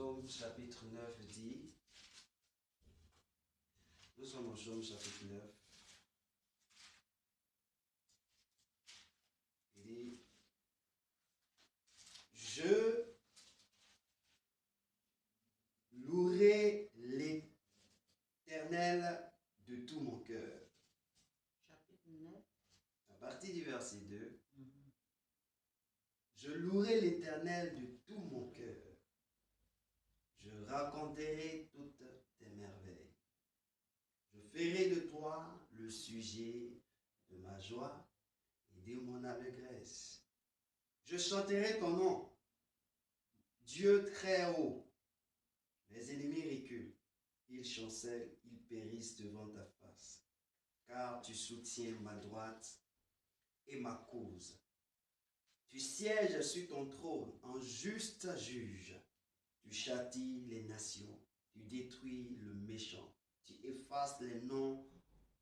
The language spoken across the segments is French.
Psaume chapitre 9 dit, nous sommes au Psaume chapitre 9, il dit, je louerai l'Éternel de tout mon cœur. Chapitre 9. À partir du verset 2, je louerai l'Éternel de tout mon cœur. Je raconterai toutes tes merveilles. Je ferai de toi le sujet de ma joie et de mon allégresse. Je chanterai ton nom, Dieu très haut. Mes ennemis reculent, ils chancellent, ils périssent devant ta face. Car tu soutiens ma droite et ma cause. Tu sièges sur ton trône en juste juge. Tu châties les nations, tu détruis le méchant. Tu effaces les noms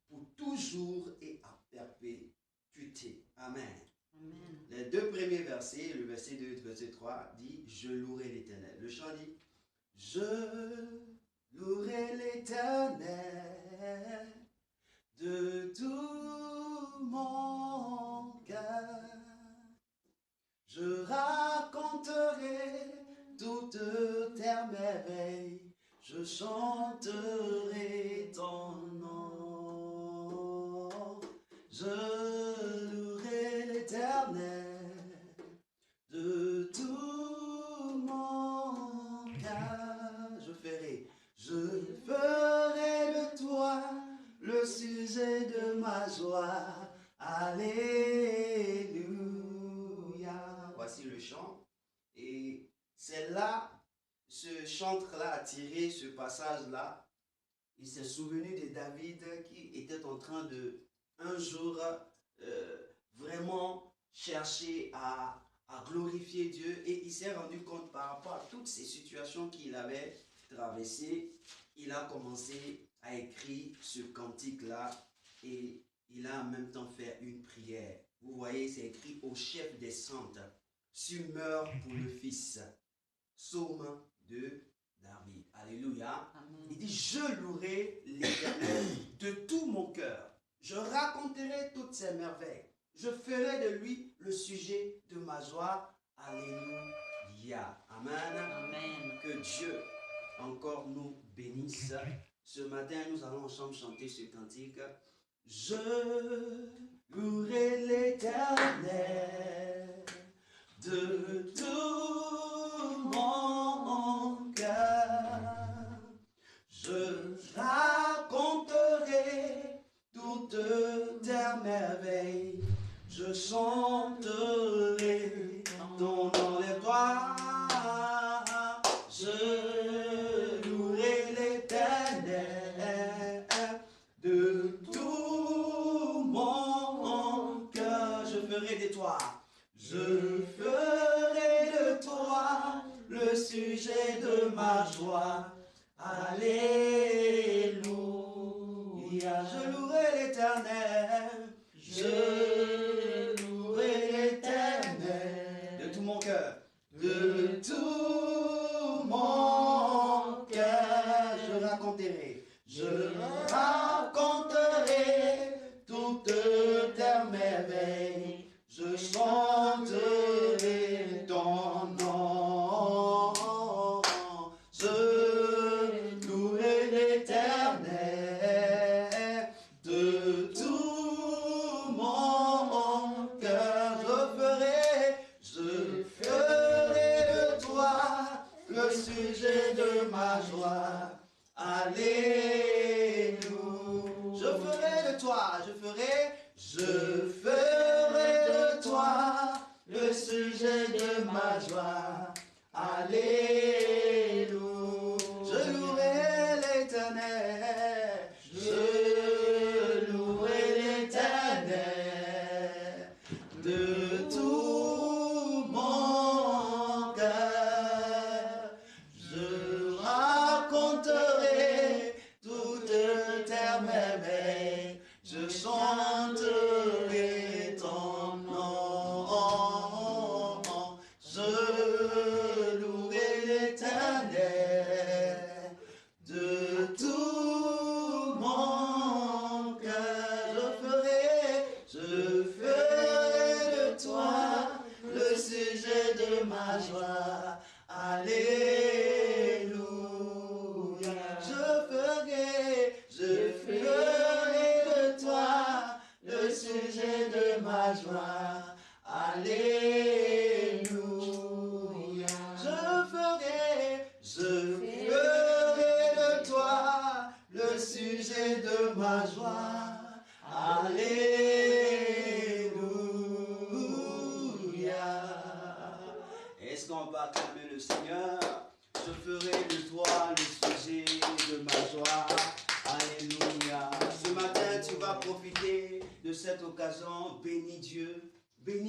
pour toujours et à perpétuité. Amen. Amen. Les deux premiers versets, le verset 2 et le verset 3, dit « Je louerai l'Éternel ». Le chant dit « Je louerai l'Éternel de tout mon cœur. Je raconterai toutes tes merveilles, je chanterai ton nom. Je louerai l'Éternel de tout mon cœur. Je ferai de toi le sujet de ma joie. Alléluia. Voici le chant. Et c'est là, ce chantre-là a tiré ce passage-là. Il s'est souvenu de David qui était en train de, un jour, vraiment chercher à glorifier Dieu. Et il s'est rendu compte par rapport à toutes ces situations qu'il avait traversées. Il a commencé à écrire ce cantique-là et il a en même temps fait une prière. Vous voyez, c'est écrit au chef des saintes. Meurt pour le Fils. Psaume de David. Alléluia. Amen. Il dit, je louerai l'Éternel de tout mon cœur. Je raconterai toutes ses merveilles. Je ferai de lui le sujet de ma joie. Alléluia. Amen. Amen. Que Dieu encore nous bénisse. Ce matin, nous allons ensemble chanter ce cantique. Je louerai l'Éternel de tout mon cœur. Je raconterai toutes tes merveilles. Je chanterai ton nom. Lève-toi. Je louerai l'Éternel de tout mon cœur. Je ferai de toi. Je ferai de toi le sujet de ma joie. Alléluia. Je louerai l'Éternel. Je louerai l'Éternel de tout mon cœur. De tout mon cœur. Je raconterai toutes tes merveilles. Je chanterai ton nom. Je louerai l'Éternel de tout mon cœur. Je ferai de toi le sujet de ma joie. Alléluia. Je ferai de toi le sujet de ma joie. Alléluia. Je louerai l'Éternel. Je louerai l'Éternel de tout mon cœur. Je raconterai toutes tes merveilles. Je chanterai ton nom. Je louerai l'Éternel Je ferai de toi le sujet de ma joie. Alléluia. Est-ce qu'on va acclamer le Seigneur? Je ferai de toi le sujet de ma joie. Alléluia. Ce matin, tu vas profiter de cette occasion. Bénis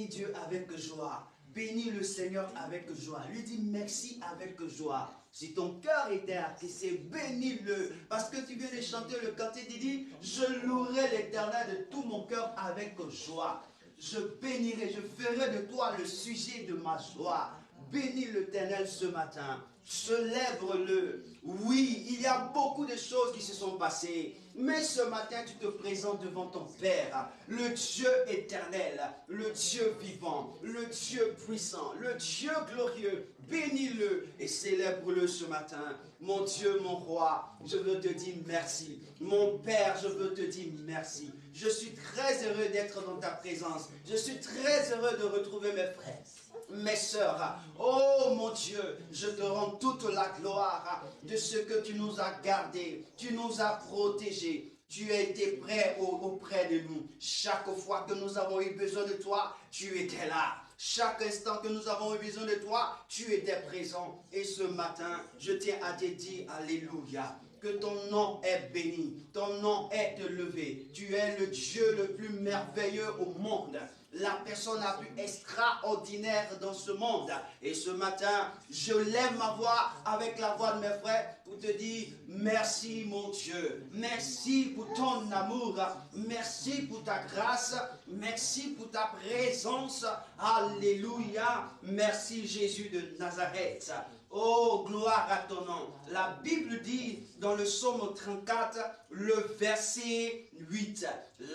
Dieu avec joie. Bénis le Seigneur avec joie. Lui dis merci avec joie. Si ton cœur était attristé, bénis-le. Parce que tu viens de chanter le cantique, il dit, je louerai l'Éternel de tout mon cœur avec joie. Je bénirai, je ferai de toi le sujet de ma joie. Bénis l'Éternel ce matin. Célèbre-le. Oui, il y a beaucoup de choses qui se sont passées. Mais ce matin, tu te présentes devant ton Père, le Dieu éternel, le Dieu vivant, le Dieu puissant, le Dieu glorieux. Bénis-le et célèbre-le ce matin. Mon Dieu, mon roi, je veux te dire merci. Mon Père, je veux te dire merci. Je suis très heureux d'être dans ta présence. Je suis très heureux de retrouver mes frères, mes sœurs. Oh mon Dieu, je te rends toute la gloire de ce que tu nous as gardés, tu nous as protégés. Tu as été prêt auprès de nous. Chaque fois que nous avons eu besoin de toi, tu étais là. Chaque instant que nous avons eu besoin de toi, tu étais présent. Et ce matin, je tiens à te dire Alléluia. Que ton nom est béni, ton nom est élevé. Tu es le Dieu le plus merveilleux au monde. La personne la plus extraordinaire dans ce monde. Et ce matin, je lève ma voix avec la voix de mes frères pour te dire merci mon Dieu. Merci pour ton amour. Merci pour ta grâce. Merci pour ta présence. Alléluia. Merci Jésus de Nazareth. Oh, gloire à ton nom. La Bible dit dans le psaume 34, le verset 8.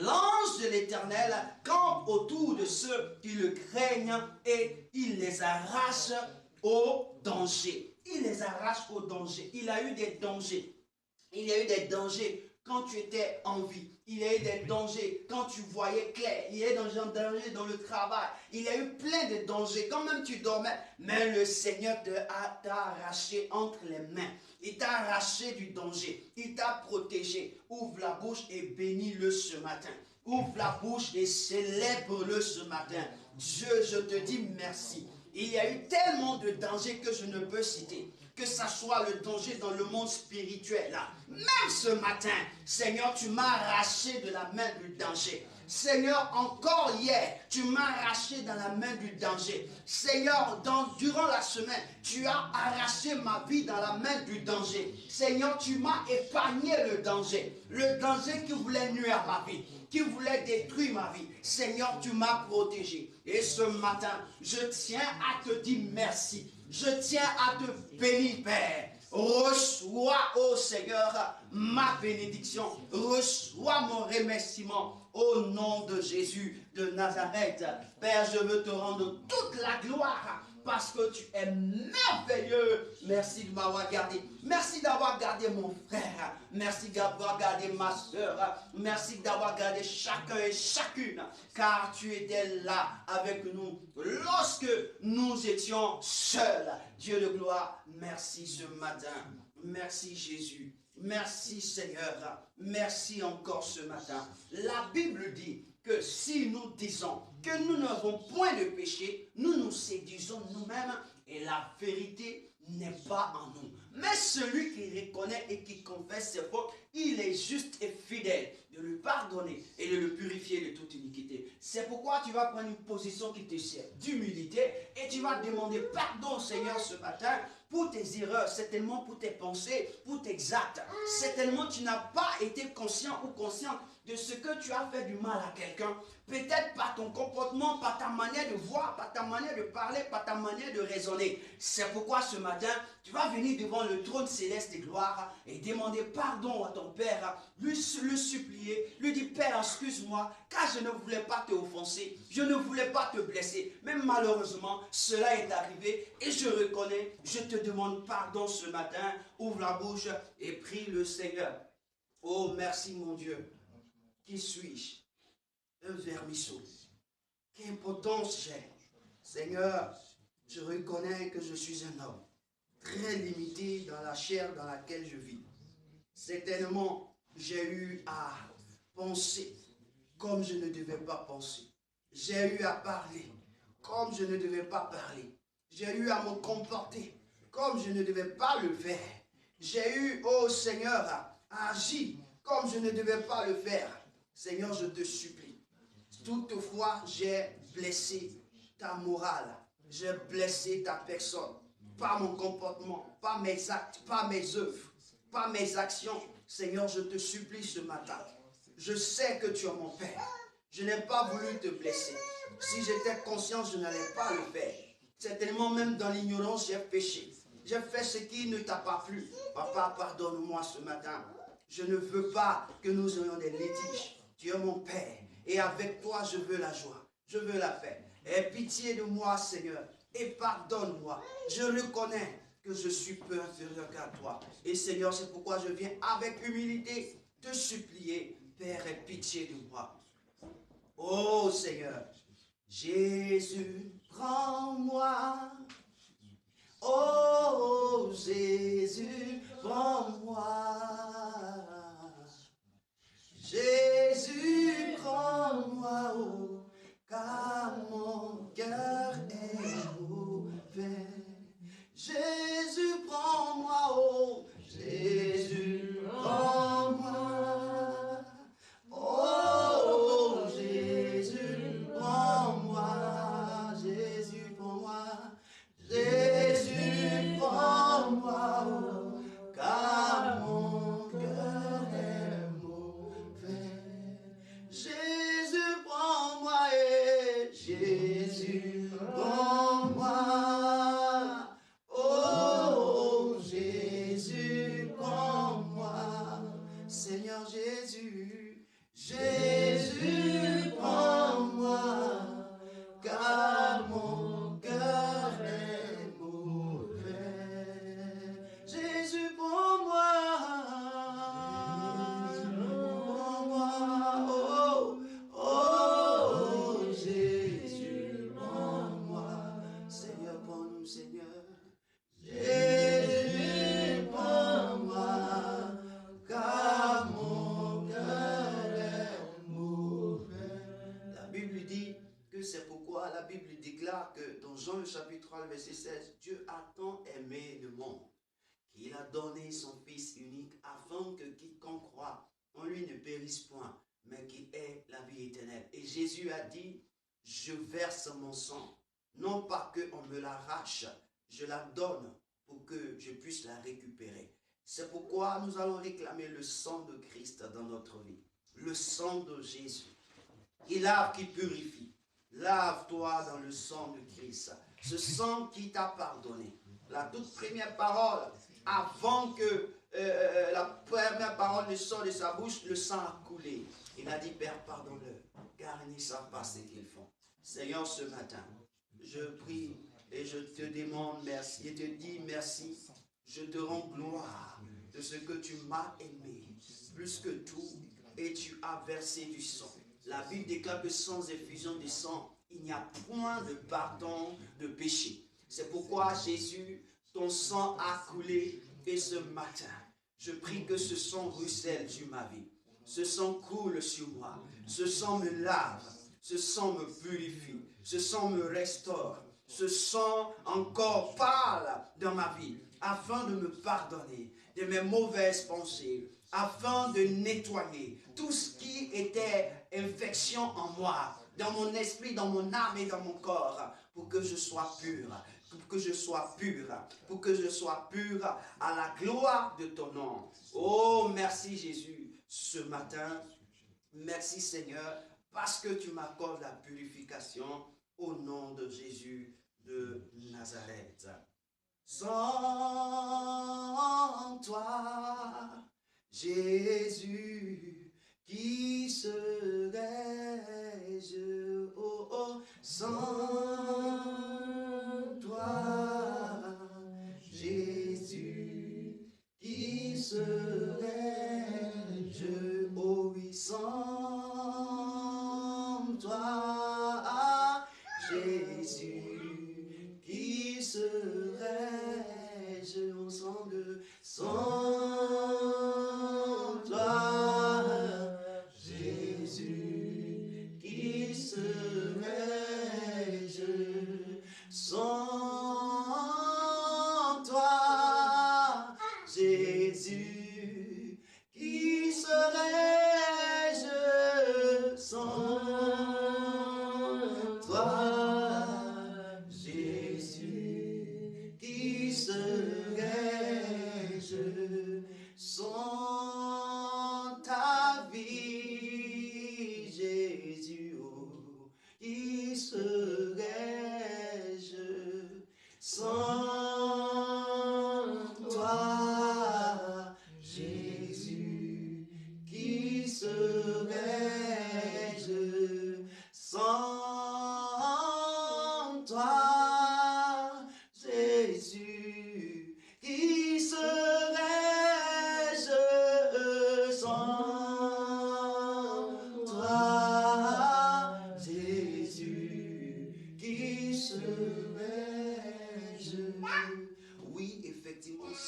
L'ange de l'Éternel campe autour de ceux qui le craignent et il les arrache au danger. Il les arrache au danger. Il a eu des dangers. Il y a eu des dangers quand tu étais en vie. Il y a eu des dangers quand tu voyais clair. Il y a eu des dangers dans le travail. Il y a eu plein de dangers quand même tu dormais. Mais le Seigneur t'a arraché entre les mains. Il t'a arraché du danger. Il t'a protégé. Ouvre la bouche et bénis-le ce matin. Ouvre la bouche et célèbre-le ce matin. Dieu, je te dis merci. Il y a eu tellement de dangers que je ne peux citer. Que ça soit le danger dans le monde spirituel. Même ce matin, Seigneur, tu m'as arraché de la main du danger. Seigneur, encore hier, tu m'as arraché dans la main du danger. Seigneur, durant la semaine, tu as arraché ma vie dans la main du danger. Seigneur, tu m'as épargné le danger. Le danger qui voulait nuire à ma vie, qui voulait détruire ma vie. Seigneur, tu m'as protégé. Et ce matin, je tiens à te dire merci. Je tiens à te bénir, Père. Reçois, ô Seigneur, ma bénédiction. Reçois mon remerciement au nom de Jésus de Nazareth. Père, je veux te rendre toute la gloire parce que tu es merveilleux. Merci de m'avoir gardé. Merci d'avoir gardé mon frère. Merci d'avoir gardé ma soeur. Merci d'avoir gardé chacun et chacune. Car tu étais là avec nous lorsque nous étions seuls. Dieu de gloire, merci ce matin. Merci Jésus. Merci Seigneur. Merci encore ce matin. La Bible dit que si nous disons que nous n'avons point de péché, nous nous séduisons nous-mêmes et la vérité n'est pas en nous. Mais celui qui reconnaît et qui confesse ses fautes, il est juste et fidèle de lui pardonner et de le purifier de toute iniquité. C'est pourquoi tu vas prendre une position qui te sert d'humilité et tu vas demander pardon au Seigneur ce matin pour tes erreurs, certainement pour tes pensées, pour tes actes. Certainement tu n'as pas été conscient ou consciente de ce que tu as fait du mal à quelqu'un. Peut-être par ton comportement, par ta manière de voir, par ta manière de parler, par ta manière de raisonner. C'est pourquoi ce matin, tu vas venir devant le trône céleste de gloire et demander pardon à ton Père, le supplier, lui dire Père, excuse-moi, car je ne voulais pas te offenser, je ne voulais pas te blesser. Mais malheureusement, cela est arrivé et je reconnais, je te demande pardon ce matin. Ouvre la bouche et prie le Seigneur. Oh, merci mon Dieu. Qui suis-je? Un vermisseau. Quelle impotence j'ai. Seigneur, je reconnais que je suis un homme très limité dans la chair dans laquelle je vis. Certainement, j'ai eu à penser comme je ne devais pas penser. J'ai eu à parler comme je ne devais pas parler. J'ai eu à me comporter comme je ne devais pas le faire. J'ai eu, oh Seigneur, à agir comme je ne devais pas le faire. Seigneur, je te supplie. Toutefois, j'ai blessé ta morale. J'ai blessé ta personne. Pas mon comportement, pas mes actes, pas mes œuvres, pas mes actions. Seigneur, je te supplie ce matin. Je sais que tu es mon Père. Je n'ai pas voulu te blesser. Si j'étais conscient, je n'allais pas le faire. Certainement, même dans l'ignorance, j'ai péché. J'ai fait ce qui ne t'a pas plu. Papa, pardonne-moi ce matin. Je ne veux pas que nous ayons des litiges. Tu es mon Père. Et avec toi, je veux la joie. Je veux la paix. Aie pitié de moi, Seigneur. Et pardonne-moi. Je reconnais que je suis peu inférieur qu'à toi. Et Seigneur, c'est pourquoi je viens avec humilité te supplier. Père, aie pitié de moi. Oh Seigneur, Jésus, prends-moi. Oh Jésus, prends-moi. Jésus, prends-moi, oh, car mon cœur est ouvert. Jésus, prends-moi, oh, Jésus, prends-moi. Oh, Jésus, prends-moi. Jésus, prends-moi. Jésus, prends-moi, oh, car mon cœur est mauvais. Jésus, prends-moi, et Jésus, prends-moi. Oh, Jésus, prends-moi. Seigneur Jésus, Jésus, prends-moi, car mon cœur est mauvais. Jésus, prends-moi, prends-moi, oh, oh, Jésus, prends-moi. Seigneur, prends-nous, Seigneur. Jésus, prends-moi, car mon cœur est mauvais. La Bible dit que c'est pourquoi la Bible déclare que dans Jean le chapitre 3, le verset 16, Dieu a tant aimé le monde qu'il a donné son Fils unique afin que quiconque croit en lui ne périsse point, mais qu'il ait la vie éternelle. Et Jésus a dit, je verse mon sang, non pas qu'on me l'arrache, je la donne pour que je puisse la récupérer. C'est pourquoi nous allons réclamer le sang de Christ dans notre vie. Le sang de Jésus. Qui lave, qui purifie. Lave-toi dans le sang de Christ. Ce sang qui t'a pardonné. La toute première parole, avant que la première parole ne sorte de sa bouche, le sang a coulé. Il a dit, Père, pardonne-leur, car ils ne savent pas ce qu'ils font. Seigneur, ce matin, je prie et je te demande merci et te dis merci. Je te rends gloire de ce que tu m'as aimé plus que tout et tu as versé du sang. La Bible déclare que sans effusion de sang, il n'y a point de pardon de péché. C'est pourquoi Jésus, ton sang a coulé et ce matin, je prie que ce sang ruisselle sur ma vie. Ce sang coule sur moi. Ce sang me lave. Ce sang me purifie. Ce sang me restaure. Ce sang encore parle dans ma vie afin de me pardonner de mes mauvaises pensées, afin de nettoyer tout ce qui était infection en moi, dans mon esprit, dans mon âme et dans mon corps, pour que je sois pur, pour que je sois pur, pour que je sois pur à la gloire de ton nom. Oh, merci Jésus, ce matin. Merci Seigneur, parce que tu m'accordes la purification au nom de Jésus de Nazareth. Sans toi, Jésus, qui serais-je? Oh, oh, sans toi, Jésus, qui serais-je? Oh oui, sans toi, Jésus, qui serais-je?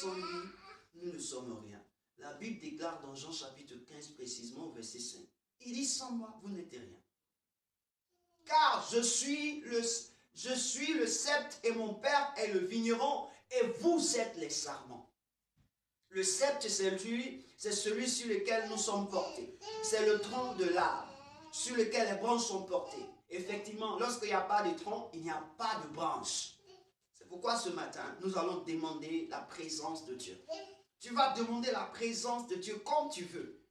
sans lui, nous ne sommes rien. La Bible déclare dans Jean chapitre 15 précisément, verset 5. Il dit, sans moi, vous n'êtes rien. Car je suis le sceptre et mon père est le vigneron et vous êtes les sarments. Le sceptre, c'est celui sur lequel nous sommes portés. C'est le tronc de l'arbre sur lequel les branches sont portées. Effectivement, lorsqu'il n'y a pas de tronc, il n'y a pas de branche. C'est pourquoi ce matin, nous allons demander la présence de Dieu. Tu vas demander la présence de Dieu comme tu veux.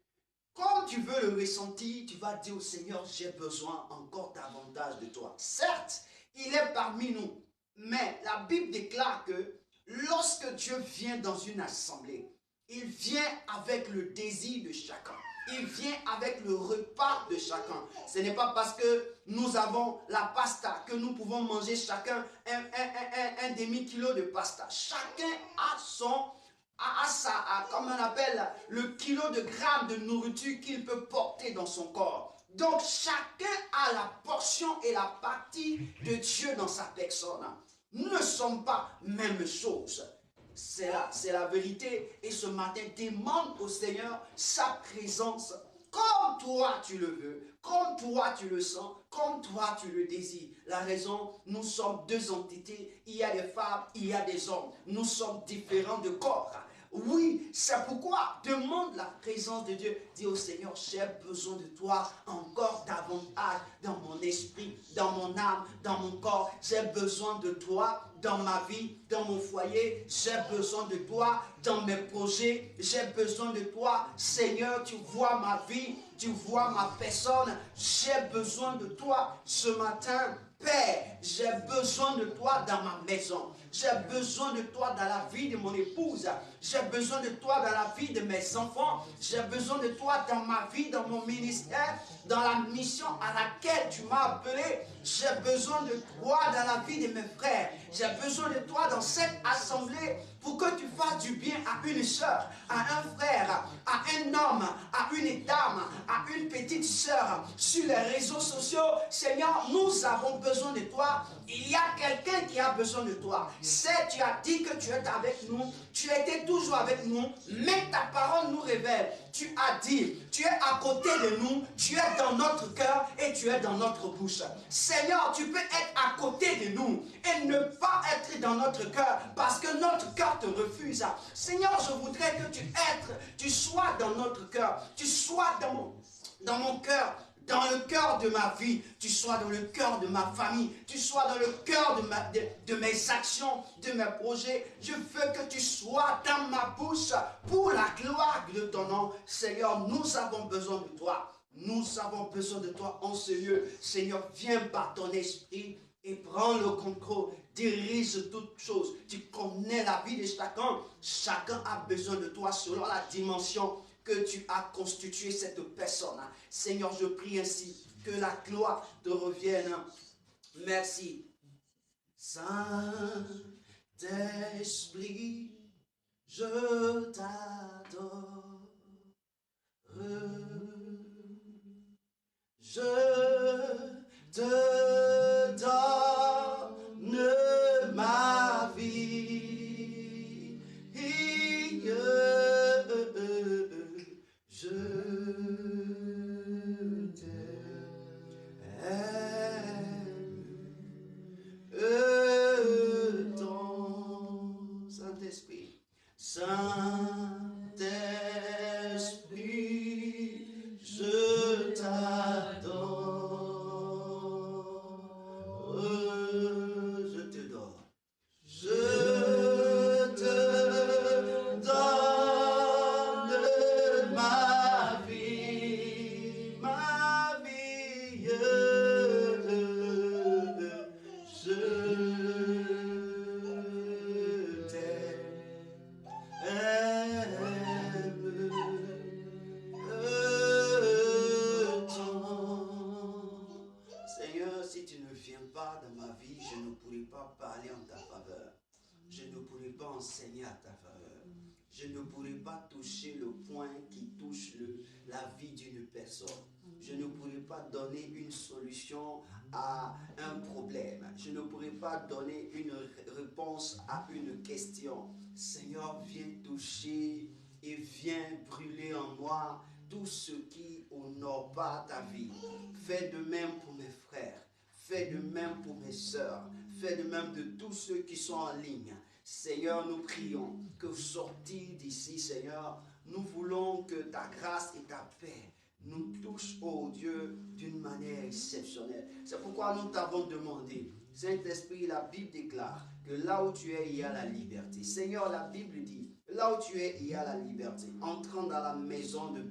Comme tu veux le ressentir, tu vas dire au Seigneur, j'ai besoin encore davantage de toi. Certes, il est parmi nous, mais la Bible déclare que lorsque Dieu vient dans une assemblée, il vient avec le désir de chacun. Il vient avec le repas de chacun. Ce n'est pas parce que nous avons la pasta que nous pouvons manger chacun un demi-kilo de pasta. Chacun a comme on appelle, le kilo de grammes de nourriture qu'il peut porter dans son corps. Donc chacun a la portion et la partie de Dieu dans sa personne. Nous ne sommes pas même chose. C'est la vérité. Et ce matin, demande au Seigneur sa présence. Comme toi tu le veux, comme toi tu le sens, comme toi tu le désires. La raison, nous sommes deux entités. Il y a des femmes, il y a des hommes. Nous sommes différents de corps. Oui, c'est pourquoi demande la présence de Dieu. Dis au Seigneur, j'ai besoin de toi encore davantage dans mon esprit, dans mon âme, dans mon corps. J'ai besoin de toi dans ma vie, dans mon foyer. J'ai besoin de toi dans mes projets. J'ai besoin de toi. Seigneur, tu vois ma vie, tu vois ma personne. J'ai besoin de toi ce matin. Père, j'ai besoin de toi dans ma maison. J'ai besoin de toi dans la vie de mon épouse. J'ai besoin de toi dans la vie de mes enfants. J'ai besoin de toi dans ma vie, dans mon ministère, dans la mission à laquelle tu m'as appelé. J'ai besoin de toi dans la vie de mes frères. J'ai besoin de toi dans cette assemblée pour que tu fasses du bien à une soeur, à un frère, à un homme, à une dame, à une petite soeur sur les réseaux sociaux. Seigneur, nous avons besoin de toi. Il y a quelqu'un qui a besoin de toi. C'est, tu as dit que tu es avec nous. Tu étais toujours avec nous. Mais ta parole nous révèle. Tu as dit, tu es à côté de nous. Tu es dans notre cœur et tu es dans notre bouche. Seigneur, tu peux être à côté de nous et ne pas être dans notre cœur parce que notre cœur te refuse. Seigneur, je voudrais que tu sois dans notre cœur. Tu sois dans mon cœur. Dans le cœur de ma vie, tu sois dans le cœur de ma famille, tu sois dans le cœur de mes actions, de mes projets. Je veux que tu sois dans ma bouche pour la gloire de ton nom. Seigneur, nous avons besoin de toi. Nous avons besoin de toi en ce lieu. Seigneur, viens par ton esprit et prends le contrôle. Dirige toutes choses. Tu connais la vie de chacun. Chacun a besoin de toi selon la dimension que tu as constitué cette personne. Seigneur, je prie ainsi que la gloire te revienne. Merci. Saint-Esprit, je t'adore. Je te donne ma vie. Je t'aime. Ton Saint-Esprit, Saint-Esprit, je t'adore. Je te donne. Je te donne ma vie, je t'aime. Seigneur, si tu ne viens pas dans ma vie, je ne pourrai pas parler en ta faveur. Je ne pourrai pas enseigner à ta faveur. Je je ne pourrai pas toucher le point qui touche la vie d'une personne. Je ne pourrai pas donner une solution à un problème. Je ne pourrai pas donner une réponse à une question. Seigneur, viens toucher et viens brûler en moi tout ce qui honore pas ta vie. Fais de même pour mes frères. Fais de même pour mes sœurs. Fais de même de tous ceux qui sont en ligne. Seigneur, nous prions que sortis d'ici, Seigneur, nous voulons que ta grâce et ta paix nous touchent, oh Dieu, d'une manière exceptionnelle. C'est pourquoi nous t'avons demandé, Saint-Esprit, la Bible déclare que là où tu es, il y a la liberté. Seigneur, la Bible dit, là où tu es, il y a la liberté. Entrant dans la maison de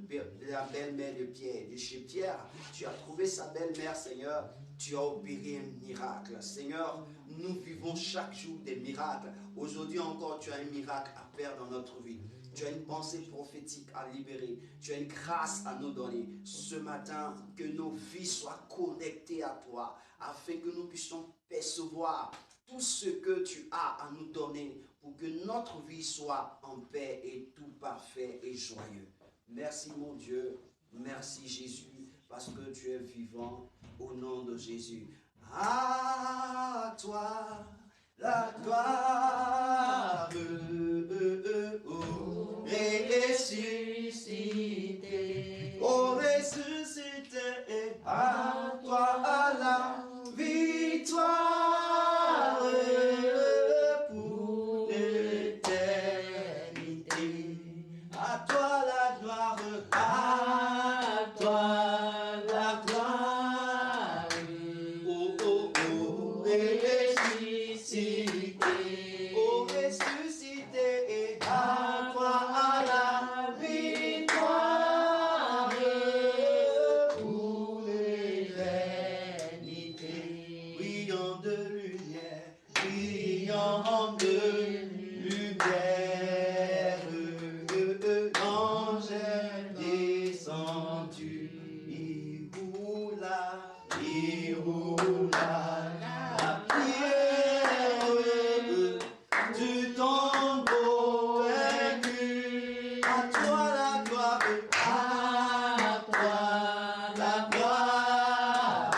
la belle-mère de Pierre, de chez Pierre, tu as trouvé sa belle-mère, Seigneur, tu as opéré un miracle. Seigneur, nous vivons chaque jour des miracles. Aujourd'hui encore, tu as un miracle à faire dans notre vie. Tu as une pensée prophétique à libérer. Tu as une grâce à nous donner. Ce matin, que nos vies soient connectées à toi, afin que nous puissions percevoir tout ce que tu as à nous donner pour que notre vie soit en paix et tout parfait et joyeux. Merci mon Dieu. Merci Jésus, parce que tu es vivant. Au nom de Jésus. À toi la gloire, oh, ressuscité, oh, ressuscité, à toi la victoire pour l'éternité. À toi la gloire, à toi la gloire, oh, oh, oh, ressuscité, oh, ressuscité, et à toi la victoire pour l'éternité. Brillant de lumière, brillant de lumière, l'ange est descendu, il roula la pierre du tombeau vaincu. À toi la gloire, à toi la gloire,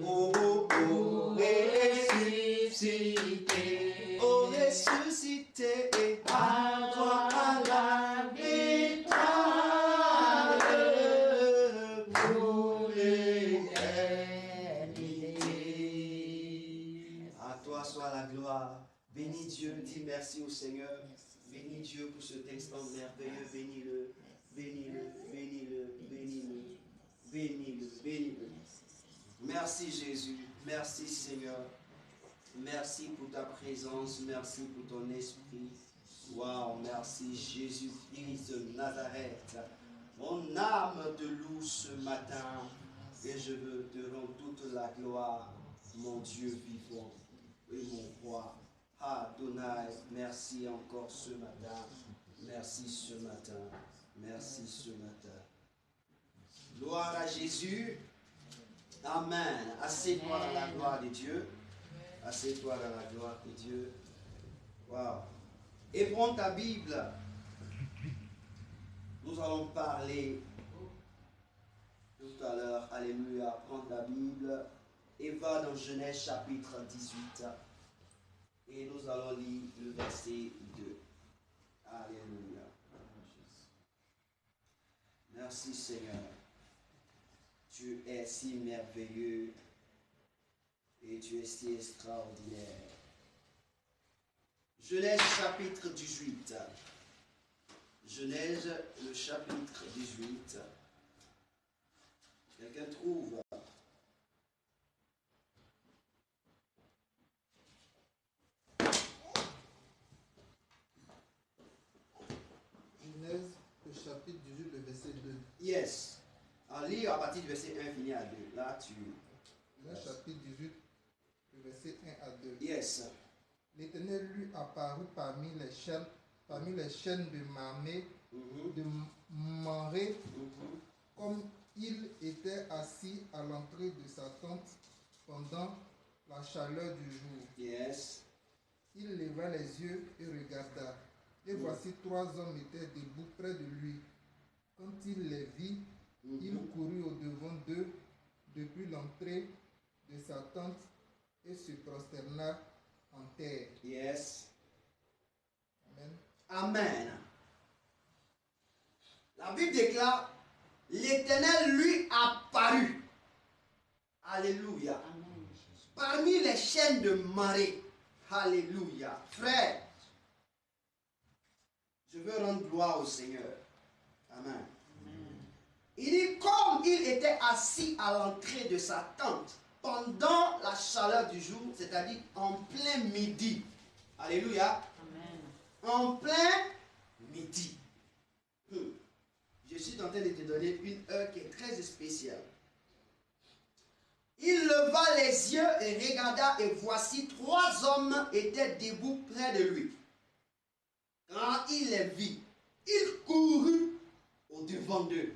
oh, oh, oh, ressuscité, oh, ressuscité, et à toi la victoire pour l'éternité. À toi soit la gloire. Bénis Dieu, dis merci au Seigneur. Bénis Dieu pour cet instant merveilleux. Bénis-le, bénis-le, bénis-le, bénis-le, bénis-le, bénis-le. Merci Jésus, merci Seigneur. Merci pour ta présence, merci pour ton esprit. Waouh, merci Jésus-Christ de Nazareth. Mon âme te loue ce matin et je veux te rendre toute la gloire, mon Dieu vivant et mon roi. Adonai, merci encore ce matin. Merci ce matin. Merci ce matin. Gloire à Jésus. Amen. Assieds-toi dans la gloire de Dieu. Assieds-toi dans la gloire de Dieu. Wow. Et prends ta Bible. Nous allons parler tout à l'heure. Alléluia. Prends ta Bible et va dans Genèse chapitre 18. Et nous allons lire le verset 2. Alléluia. Merci Seigneur. Tu es si merveilleux et tu es si extraordinaire. Genèse chapitre 18. Genèse le chapitre 18. Quelqu'un trouve? Genèse, le chapitre 18, le verset 2. Yes. En lire à partir du verset 1 fini à 2. Là, tu... Genèse, chapitre 18, le verset 1 à 2. Yes. L'Éternel lui apparut parmi les chaînes de Mamré, de Mamré, comme il était assis à l'entrée de sa tente pendant la chaleur du jour. Yes. Il leva les yeux et regarda. Et voici 3 hommes étaient debout près de lui. Quand il les vit, il courut au-devant d'eux depuis l'entrée de sa tente et se prosterna en terre. Yes. Amen. Amen. La Bible déclare, l'Éternel lui apparut. Alléluia. Amen. Parmi les chaînes de marée. Alléluia. Frère, je veux rendre gloire au Seigneur. Amen. Il dit, comme il était assis à l'entrée de sa tente pendant la chaleur du jour, c'est-à-dire en plein midi. Alléluia. Amen. En plein midi. Je suis en train de te donner une heure qui est très spéciale. Il leva les yeux et regarda, et voici 3 hommes étaient debout près de lui. Quand il les vit, il courut au-devant d'eux,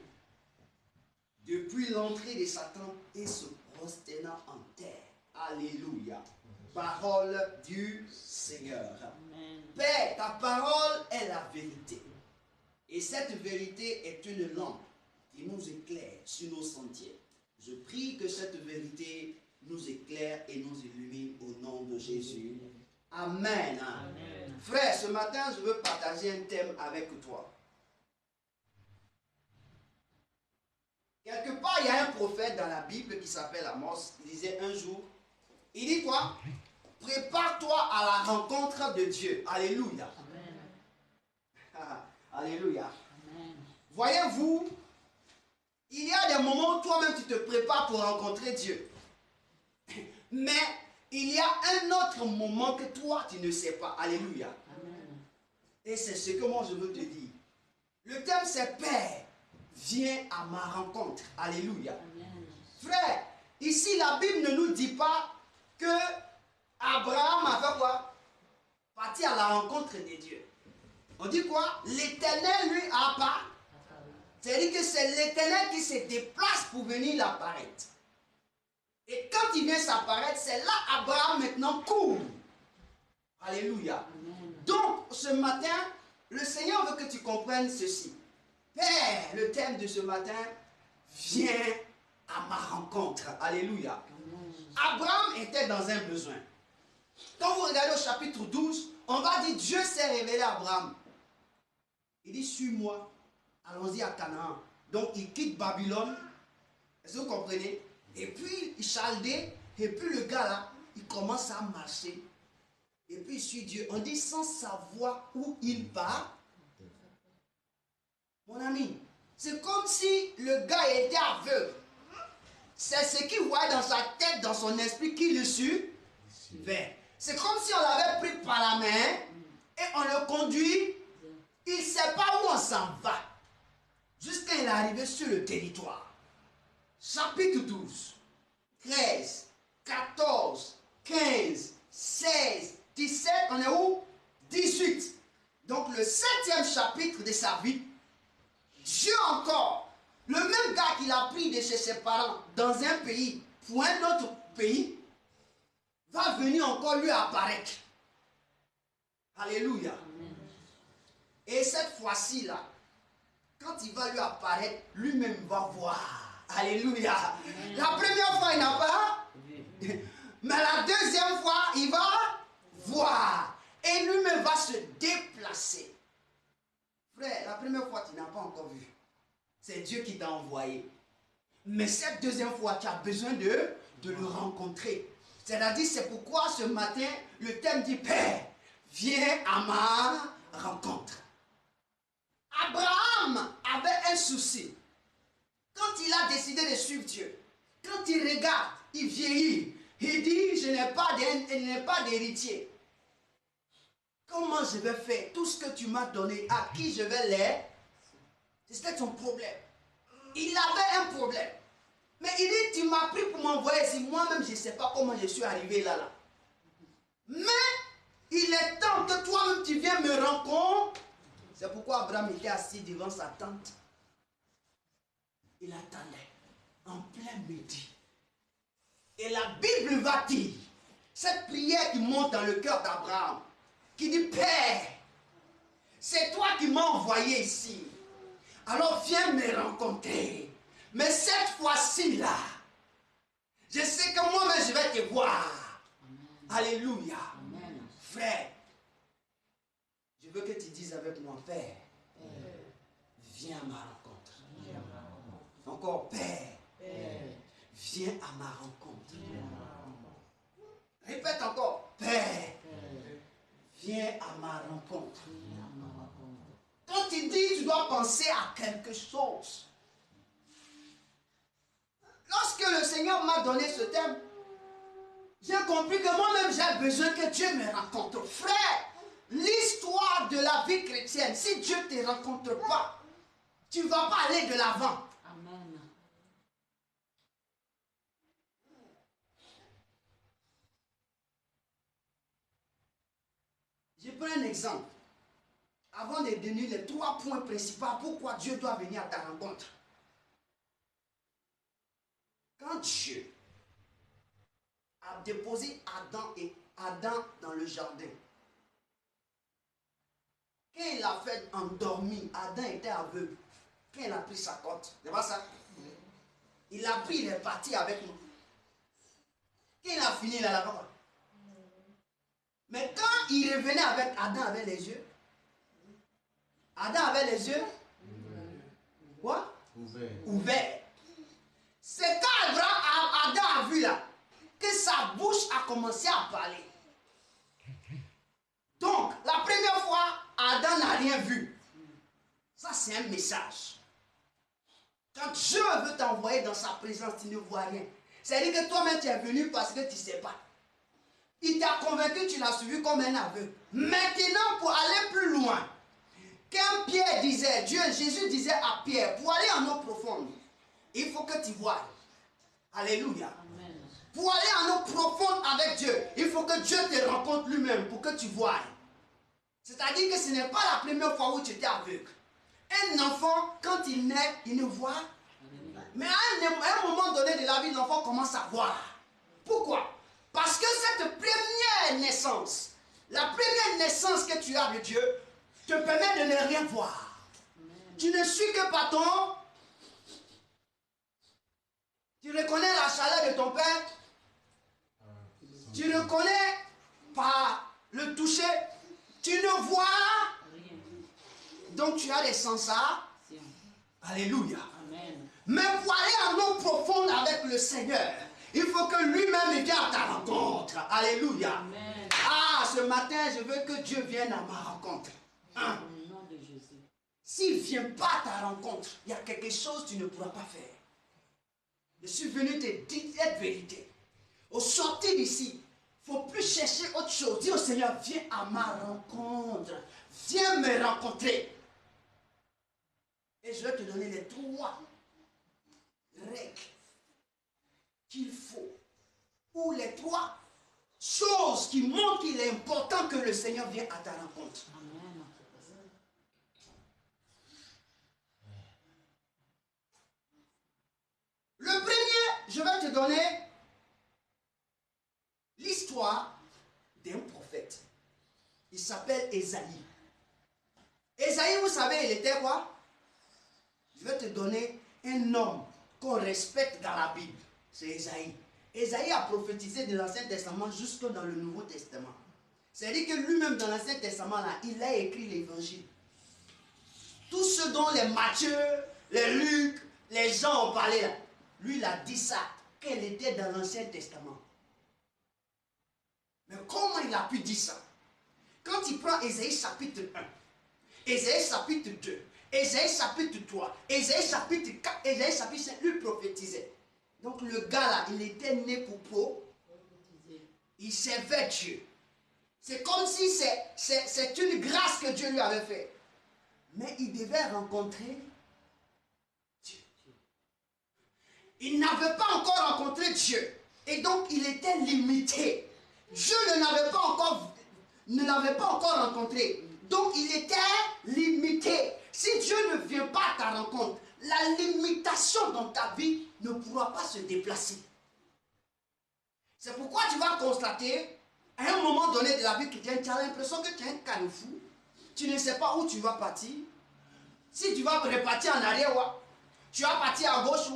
depuis l'entrée de sa tente, et se prosterna en terre. Alléluia. Parole du Seigneur. Amen. Père, ta parole est la vérité. Et cette vérité est une lampe qui nous éclaire sur nos sentiers. Je prie que cette vérité nous éclaire et nous illumine au nom de Jésus. Amen. Amen. Frère, ce matin, je veux partager un thème avec toi. Quelque part, il y a un prophète dans la Bible qui s'appelle Amos. Il disait un jour, il dit quoi? Prépare-toi à la rencontre de Dieu. Alléluia. Amen. Alléluia. Amen. Voyez-vous, il y a des moments où toi-même tu te prépares pour rencontrer Dieu. Mais il y a un autre moment que toi tu ne sais pas. Alléluia. Amen. Et c'est ce que moi je veux te dire. Le thème c'est Père, viens à ma rencontre. Alléluia. Amen. Frère, ici la Bible ne nous dit pas que Abraham a fait quoi? Parti à la rencontre de Dieu. On dit quoi? L'Éternel lui a pas. C'est-à-dire que c'est l'Éternel qui se déplace pour venir l'apparaître. Et quand il vient s'apparaître, c'est là Abraham maintenant court. Alléluia. Amen. Donc, ce matin, le Seigneur veut que tu comprennes ceci. Père, le thème de ce matin, viens à ma rencontre. Alléluia. Amen. Abraham était dans un besoin. Quand vous regardez au chapitre 12, on va dire Dieu s'est révélé à Abraham. Il dit, suis-moi, allons-y à Canaan. Donc il quitte Babylone. Est-ce que vous comprenez? Et puis Chaldée, et puis le gars là, il commence à marcher. Et puis il suit Dieu. On dit sans savoir où il va. Mon ami, c'est comme si le gars était aveugle. C'est ce qu'il voit dans sa tête, dans son esprit, qui le suivait. C'est comme si on l'avait pris par la main et on le conduit. Il ne sait pas où on s'en va. Jusqu'à il est arrivé sur le territoire. Chapitre 12, 13, 14, 15, 16, 17, on est où? 18. Donc le 7e chapitre de sa vie, Dieu encore, le même gars qu'il a pris de chez ses parents dans un pays pour un autre pays, va venir encore lui apparaître. Alléluia. Amen. Et cette fois-ci là, quand il va lui apparaître, lui-même va voir. Alléluia. Amen. La première fois, il n'a pas. Mais la deuxième fois, il va voir. Et lui-même va se déplacer. Frère, la première fois, tu n'as pas encore vu. C'est Dieu qui t'a envoyé. Mais cette deuxième fois, tu as besoin de le rencontrer. C'est-à-dire, c'est pourquoi ce matin, le thème dit, Père, viens à ma rencontre. Abraham avait un souci. Quand il a décidé de suivre Dieu, quand il regarde, il vieillit. Il dit, je n'ai pas d'héritier. Comment je vais faire tout ce que tu m'as donné? À qui je vais l'aider? C'était son problème. Il avait un problème. Mais il dit, tu m'as pris pour m'envoyer ici. Moi-même, je ne sais pas comment je suis arrivé là. Mais il est temps que toi-même, tu viennes me rencontrer. C'est pourquoi Abraham était assis devant sa tente. Il attendait en plein midi. Et la Bible va dire, cette prière qui monte dans le cœur d'Abraham, qui dit, Père, c'est toi qui m'as envoyé ici. Alors viens me rencontrer. Mais cette fois-ci là, je sais que moi-même je vais te voir. Amen. Alléluia. Amen. Frère, je veux que tu dises avec moi, Père, viens à ma rencontre. Encore, Père, viens à ma rencontre. Répète encore, Père, viens à ma rencontre. Quand il dit, tu dois penser à quelque chose. Lorsque le Seigneur m'a donné ce thème, j'ai compris que moi-même j'ai besoin que Dieu me rencontre. Frère, l'histoire de la vie chrétienne, si Dieu ne te rencontre pas, tu ne vas pas aller de l'avant. Amen. Je prends un exemple. Avant de donner les 3 points principaux, pourquoi Dieu doit venir à ta rencontre. Quand Dieu a déposé Adam dans le jardin, quand il l'a fait endormir, Adam était aveugle. Quand il a pris sa côte, c'est pas ça? Il a pris, il est parti avec nous. Quand il a fini, il a la parole. Mais quand il revenait avec Adam avec les yeux, Adam avait les yeux quoi? Ouverts. C'est quand Adam a vu là que sa bouche a commencé à parler. Donc, la première fois, Adam n'a rien vu. Ça, c'est un message. Quand Dieu veut t'envoyer dans sa présence, tu ne vois rien. C'est-à-dire que toi-même, tu es venu parce que tu ne sais pas. Il t'a convaincu, tu l'as suivi comme un aveugle. Maintenant, pour aller plus loin, quand Pierre disait, Jésus disait à Pierre, pour aller en eau profonde, il faut que tu vois. Alléluia. Amen. Pour aller en eau profonde avec Dieu, il faut que Dieu te rencontre lui-même pour que tu vois. C'est-à-dire que ce n'est pas la première fois où tu étais aveugle. Un enfant, quand il naît, il ne voit. Mais à un moment donné de la vie, l'enfant commence à voir. Pourquoi? Parce que cette première naissance, la première naissance que tu as de Dieu, te permet de ne rien voir. Amen. Tu ne suis que par ton... Tu reconnais la chaleur de ton père. Tu reconnais par le toucher. Tu ne vois. Rien. Donc tu as des sensations. Alléluia. Amen. Mais pour aller en eau profonde avec le Seigneur, il faut que lui-même vienne à ta rencontre. Alléluia. Amen. Ah, ce matin, je veux que Dieu vienne à ma rencontre. Hein? Au nom de Jésus. S'il ne vient pas à ta rencontre, il y a quelque chose que tu ne pourras pas faire. Je suis venu te dire cette vérité. Au sortir d'ici, il ne faut plus chercher autre chose. Dis au Seigneur, viens à ma rencontre. Viens me rencontrer. Et je vais te donner les 3 règles qu'il faut. Ou les 3 choses qui montrent qu'il est important que le Seigneur vienne à ta rencontre. Amen. Le premier, je vais te donner l'histoire d'un prophète. Il s'appelle Ésaïe. Ésaïe, vous savez, il était quoi? Je vais te donner un homme qu'on respecte dans la Bible. C'est Ésaïe. Ésaïe a prophétisé de l'Ancien Testament jusque dans le Nouveau Testament. C'est-à-dire que lui-même dans l'Ancien Testament, là, il a écrit l'Évangile. Tout ce dont les Matthieu, les Luc, les gens ont parlé là. Lui, il a dit ça, qu'elle était dans l'Ancien Testament. Mais comment il a pu dire ça? Quand il prend Ésaïe chapitre 1, Ésaïe chapitre 2, Ésaïe chapitre 3, Ésaïe chapitre 4, Ésaïe chapitre 5, lui prophétisait. Donc le gars là, il était né pour prophétiser. Il servait Dieu. C'est comme si c'est une grâce que Dieu lui avait faite. Mais il devait rencontrer Dieu. Il n'avait pas encore rencontré Dieu. Et donc il était limité. Dieu ne l'avait pas encore rencontré. Donc il était limité. Si Dieu ne vient pas à ta rencontre, la limitation dans ta vie ne pourra pas se déplacer. C'est pourquoi tu vas constater, à un moment donné de la vie chrétienne, tu as l'impression que tu es un carrefour. tu ne sais pas où tu vas partir. Si tu vas repartir en arrière, tu vas partir à gauche,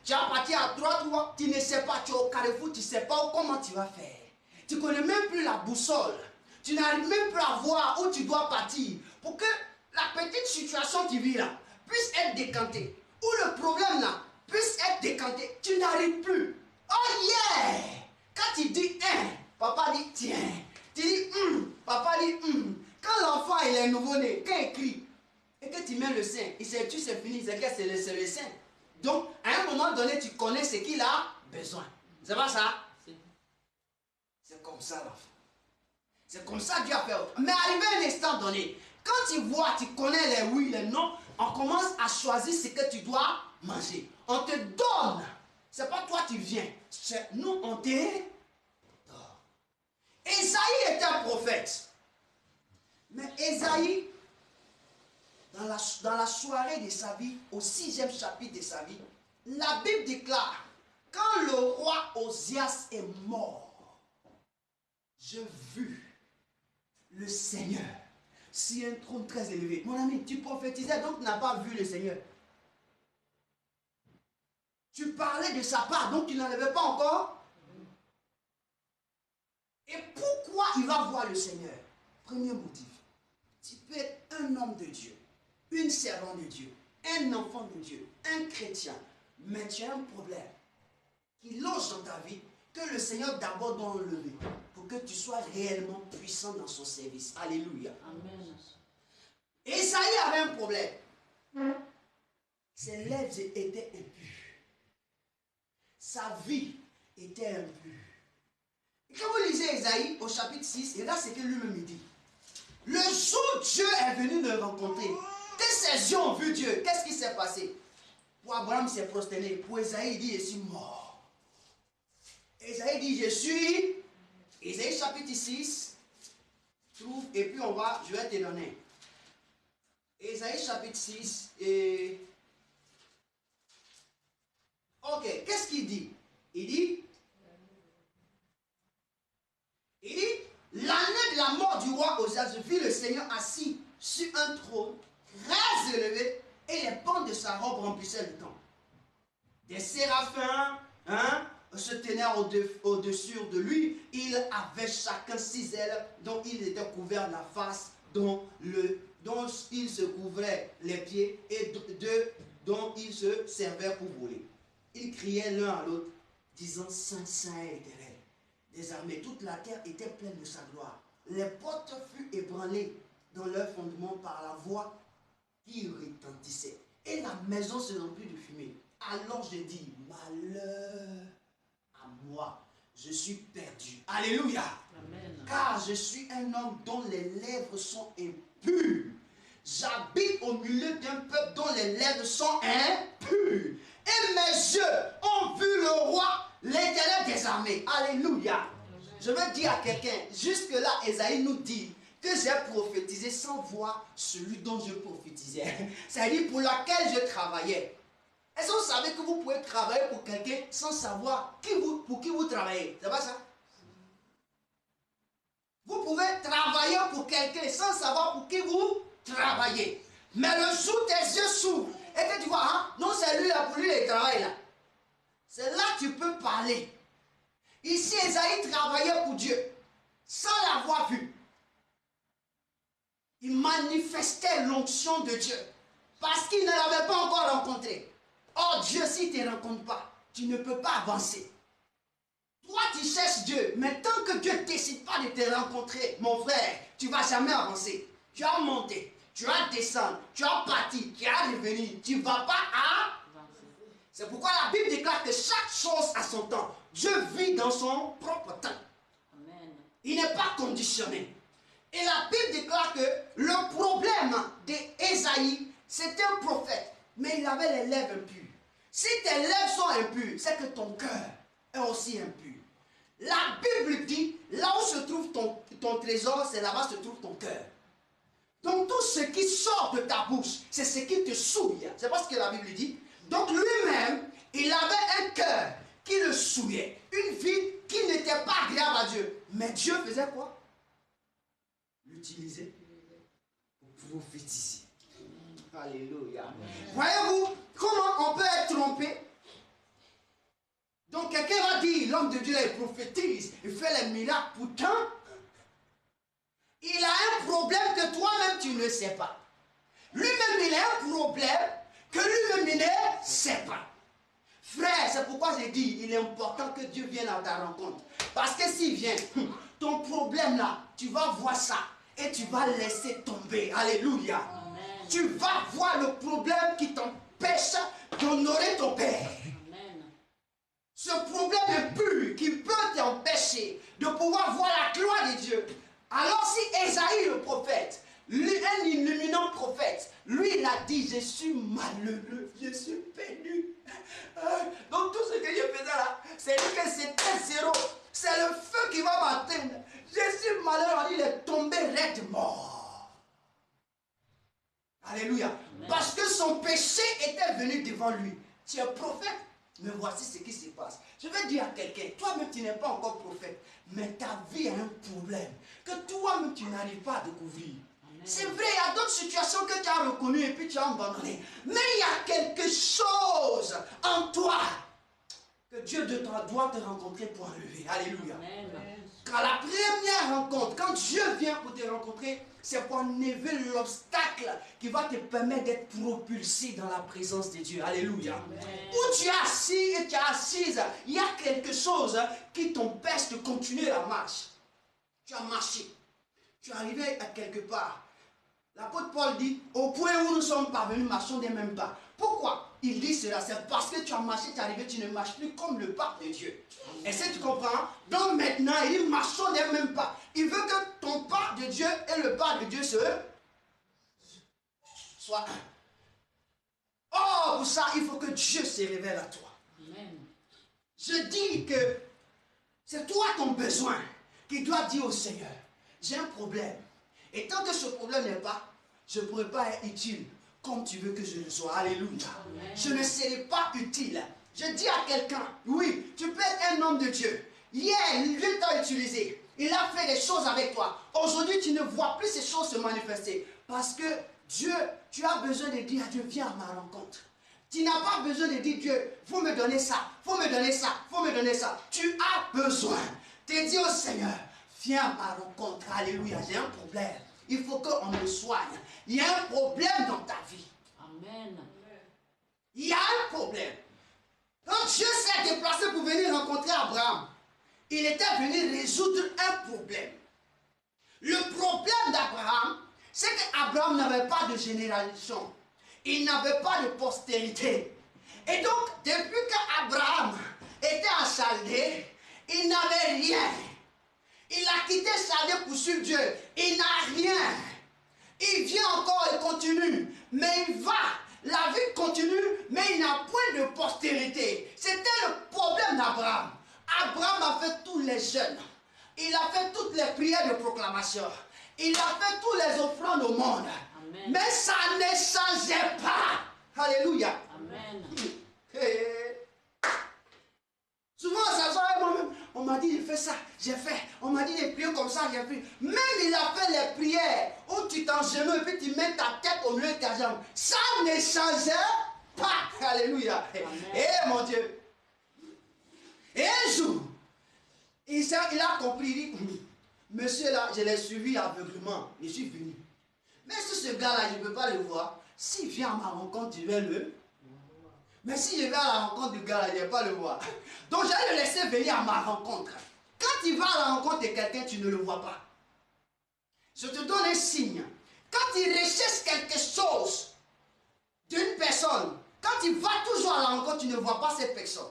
tu vas partir à droite, tu ne sais pas, tu es au carrefour, tu ne sais pas comment tu vas faire. Tu ne connais même plus la boussole. Tu n'arrives même plus à voir où tu dois partir pour que la petite situation qui vit là puisse être décantée. Ou le problème là puisse être décanté. Tu n'arrives plus. Oh yeah! Quand tu dis papa dit tiens. Tu dis papa dit Quand l'enfant il est nouveau-né, quand il crie et que tu mets le sein, il sait tu c'est fini, c'est que c'est le sein. Donc à un moment donné, tu connais ce qu'il a besoin. C'est pas ça? C'est comme ça l'enfant. C'est comme ça que Dieu a fait. Mais arrivé à un instant donné, quand tu vois, tu connais les oui, les non, on commence à choisir ce que tu dois manger. On te donne. C'est pas toi qui viens. C'est nous, on te donne. Ésaïe était un prophète. Mais Ésaïe, dans la soirée de sa vie, au 6e chapitre de sa vie, la Bible déclare, quand le roi Osias est mort, j'ai vu le Seigneur sur un trône très élevé. Mon ami, tu prophétisais donc tu n'as pas vu le Seigneur. Tu parlais de sa part donc tu n'en avais pas encore. Et pourquoi il va voir le Seigneur? Premier motif, tu peux être un homme de Dieu, une servante de Dieu, un enfant de Dieu, un chrétien, mais tu as un problème qui loge dans ta vie que le Seigneur d'abord doit enlever pour que tu sois réellement puissant dans son service. Alléluia. Amen. Ésaïe avait un problème. Ses lèvres étaient impures. Sa vie était impure. Et quand vous lisez Ésaïe au chapitre 6, regarde ce que lui-même dit. Le jour où Dieu est venu me rencontrer, que ses yeux ont vu Dieu, qu'est-ce qui s'est passé? Pour Abraham, il s'est prosterné. Pour Ésaïe, il dit, je suis mort. Ésaïe dit, je suis. Ésaïe chapitre 6, trouve, et puis je vais te donner. Ésaïe chapitre 6, et... Ok, qu'est-ce qu'il dit? Il dit, l'année de la mort du roi Osias, je vis le Seigneur assis sur un trône très élevé, et les pans de sa robe remplissaient le temple. Des séraphins, se tenaient au-dessus de lui. Il avait chacun 6 ailes dont il était couvert la face, dont il se couvrait les pieds et dont il se servait pour voler. Ils criaient l'un à l'autre, disant Saint, Saint est éternel des armées. Toute la terre était pleine de sa gloire. Les portes furent ébranlées dans leur fondement par la voix qui retentissait. Et la maison se remplit de fumée. Alors je dis, malheur à moi, je suis perdu. Alléluia. Amen. Car je suis un homme dont les lèvres sont impures. J'habite au milieu d'un peuple dont les lèvres sont impures. Et mes yeux ont vu le roi, l'Éternel des armées. Alléluia. Je veux dire à quelqu'un, jusque-là, Ésaïe nous dit que j'ai prophétisé sans voir celui dont je prophétisais. C'est-à-dire pour laquelle je travaillais. Est-ce que vous savez que vous pouvez travailler pour quelqu'un sans savoir pour qui vous travaillez? C'est pas ça? Vous pouvez travailler pour quelqu'un sans savoir pour qui vous travaillez. Mais le jour où tes yeux s'ouvrent et que tu vois, non, c'est lui là, pour lui il travaille là. C'est là que tu peux parler. Ici, Ésaïe travaillait pour Dieu sans l'avoir vu. Il manifestait l'onction de Dieu parce qu'il ne l'avait pas encore rencontré. Oh Dieu, s'il ne te rencontre pas, tu ne peux pas avancer. Toi, tu cherches Dieu, mais tant que Dieu ne décide pas de te rencontrer, mon frère, tu ne vas jamais avancer. Tu vas monter, tu vas descendre, tu vas partir, tu vas revenir, tu ne vas pas avancer. C'est pourquoi la Bible déclare que chaque chose a son temps. Dieu vit dans son propre temps. Amen. Il n'est pas conditionné. Et la Bible déclare que le problème d'Ésaïe, c'était un prophète, mais il avait les lèvres impures. Si tes lèvres sont impures, c'est que ton cœur est aussi impur. La Bible dit, là où se trouve ton trésor, c'est là-bas se trouve ton cœur. Donc tout ce qui sort de ta bouche, c'est ce qui te souille. C'est pas ce que la Bible dit. Donc lui-même, il avait un cœur qui le souillait. Une vie qui n'était pas agréable à Dieu. Mais Dieu faisait quoi? L'utiliser prophétiser. Alléluia. Voyez-vous comment on peut être trompé? Donc quelqu'un va dire, l'homme de Dieu là, il prophétise, il fait les miracles, pourtant, il a un problème que toi-même tu ne sais pas. Lui-même il a un problème que lui-même il ne sait pas. Frère, c'est pourquoi j'ai dit, il est important que Dieu vienne à ta rencontre. Parce que s'il vient, ton problème là, tu vas voir ça et tu vas laisser tomber. Alléluia. Amen. Tu vas voir le problème qui t'empêche d'honorer ton Père. Amen. Ce problème impur qui peut t'empêcher de pouvoir voir la gloire de Dieu. Alors si Ésaïe le prophète, un illuminant prophète, lui il a dit, je suis malheureux, je suis perdu. Donc tout ce que je faisais là, c'est que c'était zéro. C'est le feu qui va m'atteindre. Je suis malheureux, il est tombé raide mort. Alléluia. Amen. Parce que son péché était venu devant lui. Tu es prophète, mais voici ce qui se passe. Je vais dire à quelqu'un, toi-même tu n'es pas encore prophète, mais ta vie a un problème que toi-même tu n'arrives pas à découvrir. C'est vrai, il y a d'autres situations que tu as reconnues et puis tu as abandonné. Mais il y a quelque chose en toi que Dieu doit te rencontrer pour enlever. Alléluia. Amen. Quand la première rencontre, quand Dieu vient pour te rencontrer, c'est pour enlever l'obstacle qui va te permettre d'être propulsé dans la présence de Dieu. Alléluia. Amen. Où tu es assis et tu es assise, il y a quelque chose qui t'empêche de continuer la marche. Tu as marché. Tu es arrivé à quelque part. L'apôtre Paul dit, au point où nous sommes parvenus, marchons des mêmes pas. Pourquoi il dit cela? C'est parce que tu as marché, tu es arrivé, tu ne marches plus comme le pas de Dieu. Est-ce que tu comprends? Donc maintenant, il dit, marchons des mêmes pas. Il veut que ton pas de Dieu et le pas de Dieu soient un. Oh, pour ça, il faut que Dieu se révèle à toi. Amen. Je dis que c'est toi ton besoin qui doit dire au Seigneur, j'ai un problème. Et tant que ce problème n'est pas, je ne pourrai pas être utile comme tu veux que je le sois. Alléluia. Amen. Je ne serai pas utile. Je dis à quelqu'un, oui, tu peux être un homme de Dieu. Hier, Dieu t'a utilisé. Il a fait des choses avec toi. Aujourd'hui, tu ne vois plus ces choses se manifester. Parce que Dieu, tu as besoin de dire à Dieu, viens à ma rencontre. Tu n'as pas besoin de dire, Dieu, il faut me donner ça, il faut me donner ça, il faut me donner ça. Tu as besoin de dire au Seigneur, viens à ma rencontre. Alléluia, j'ai un problème. Il faut qu'on me soigne. Il y a un problème dans ta vie. Amen. Il y a un problème. Quand Dieu s'est déplacé pour venir rencontrer Abraham, il était venu résoudre un problème. Le problème d'Abraham, c'est qu'Abraham n'avait pas de génération. Il n'avait pas de postérité. Et donc, depuis qu'Abraham était à Chaldée, il n'avait rien. Il a quitté Chaldée pour suivre Dieu. Il n'a rien. Il vient encore et continue. Mais il va. La vie continue, mais il n'a point de postérité. C'était le problème d'Abraham. Abraham a fait tous les jeûnes. Il a fait toutes les prières de proclamation. Il a fait tous les offrandes au monde. Amen. Mais ça ne changeait pas. Alléluia. Amen. Souvent, ça sort moi-même. On m'a dit de faire ça, j'ai fait. On m'a dit de prier comme ça, j'ai prié. Même il a fait les prières où tu t'engenouilles et puis tu mets ta tête au milieu de ta jambe. Ça ne changeait pas. Alléluia. Eh mon Dieu. Et un jour, il a compris, il dit, monsieur là, je l'ai suivi aveuglement. Je suis venu. Mais si ce gars-là, je ne peux pas le voir. S'il vient à ma rencontre, je vais le... Mais si je vais à la rencontre du gars-là, je ne vais pas le voir. Donc, j'allais le laisser venir à ma rencontre. Quand il va à la rencontre de quelqu'un, tu ne le vois pas. Je te donne un signe. Quand il recherche quelque chose d'une personne, quand il va toujours à la rencontre, tu ne vois pas cette personne.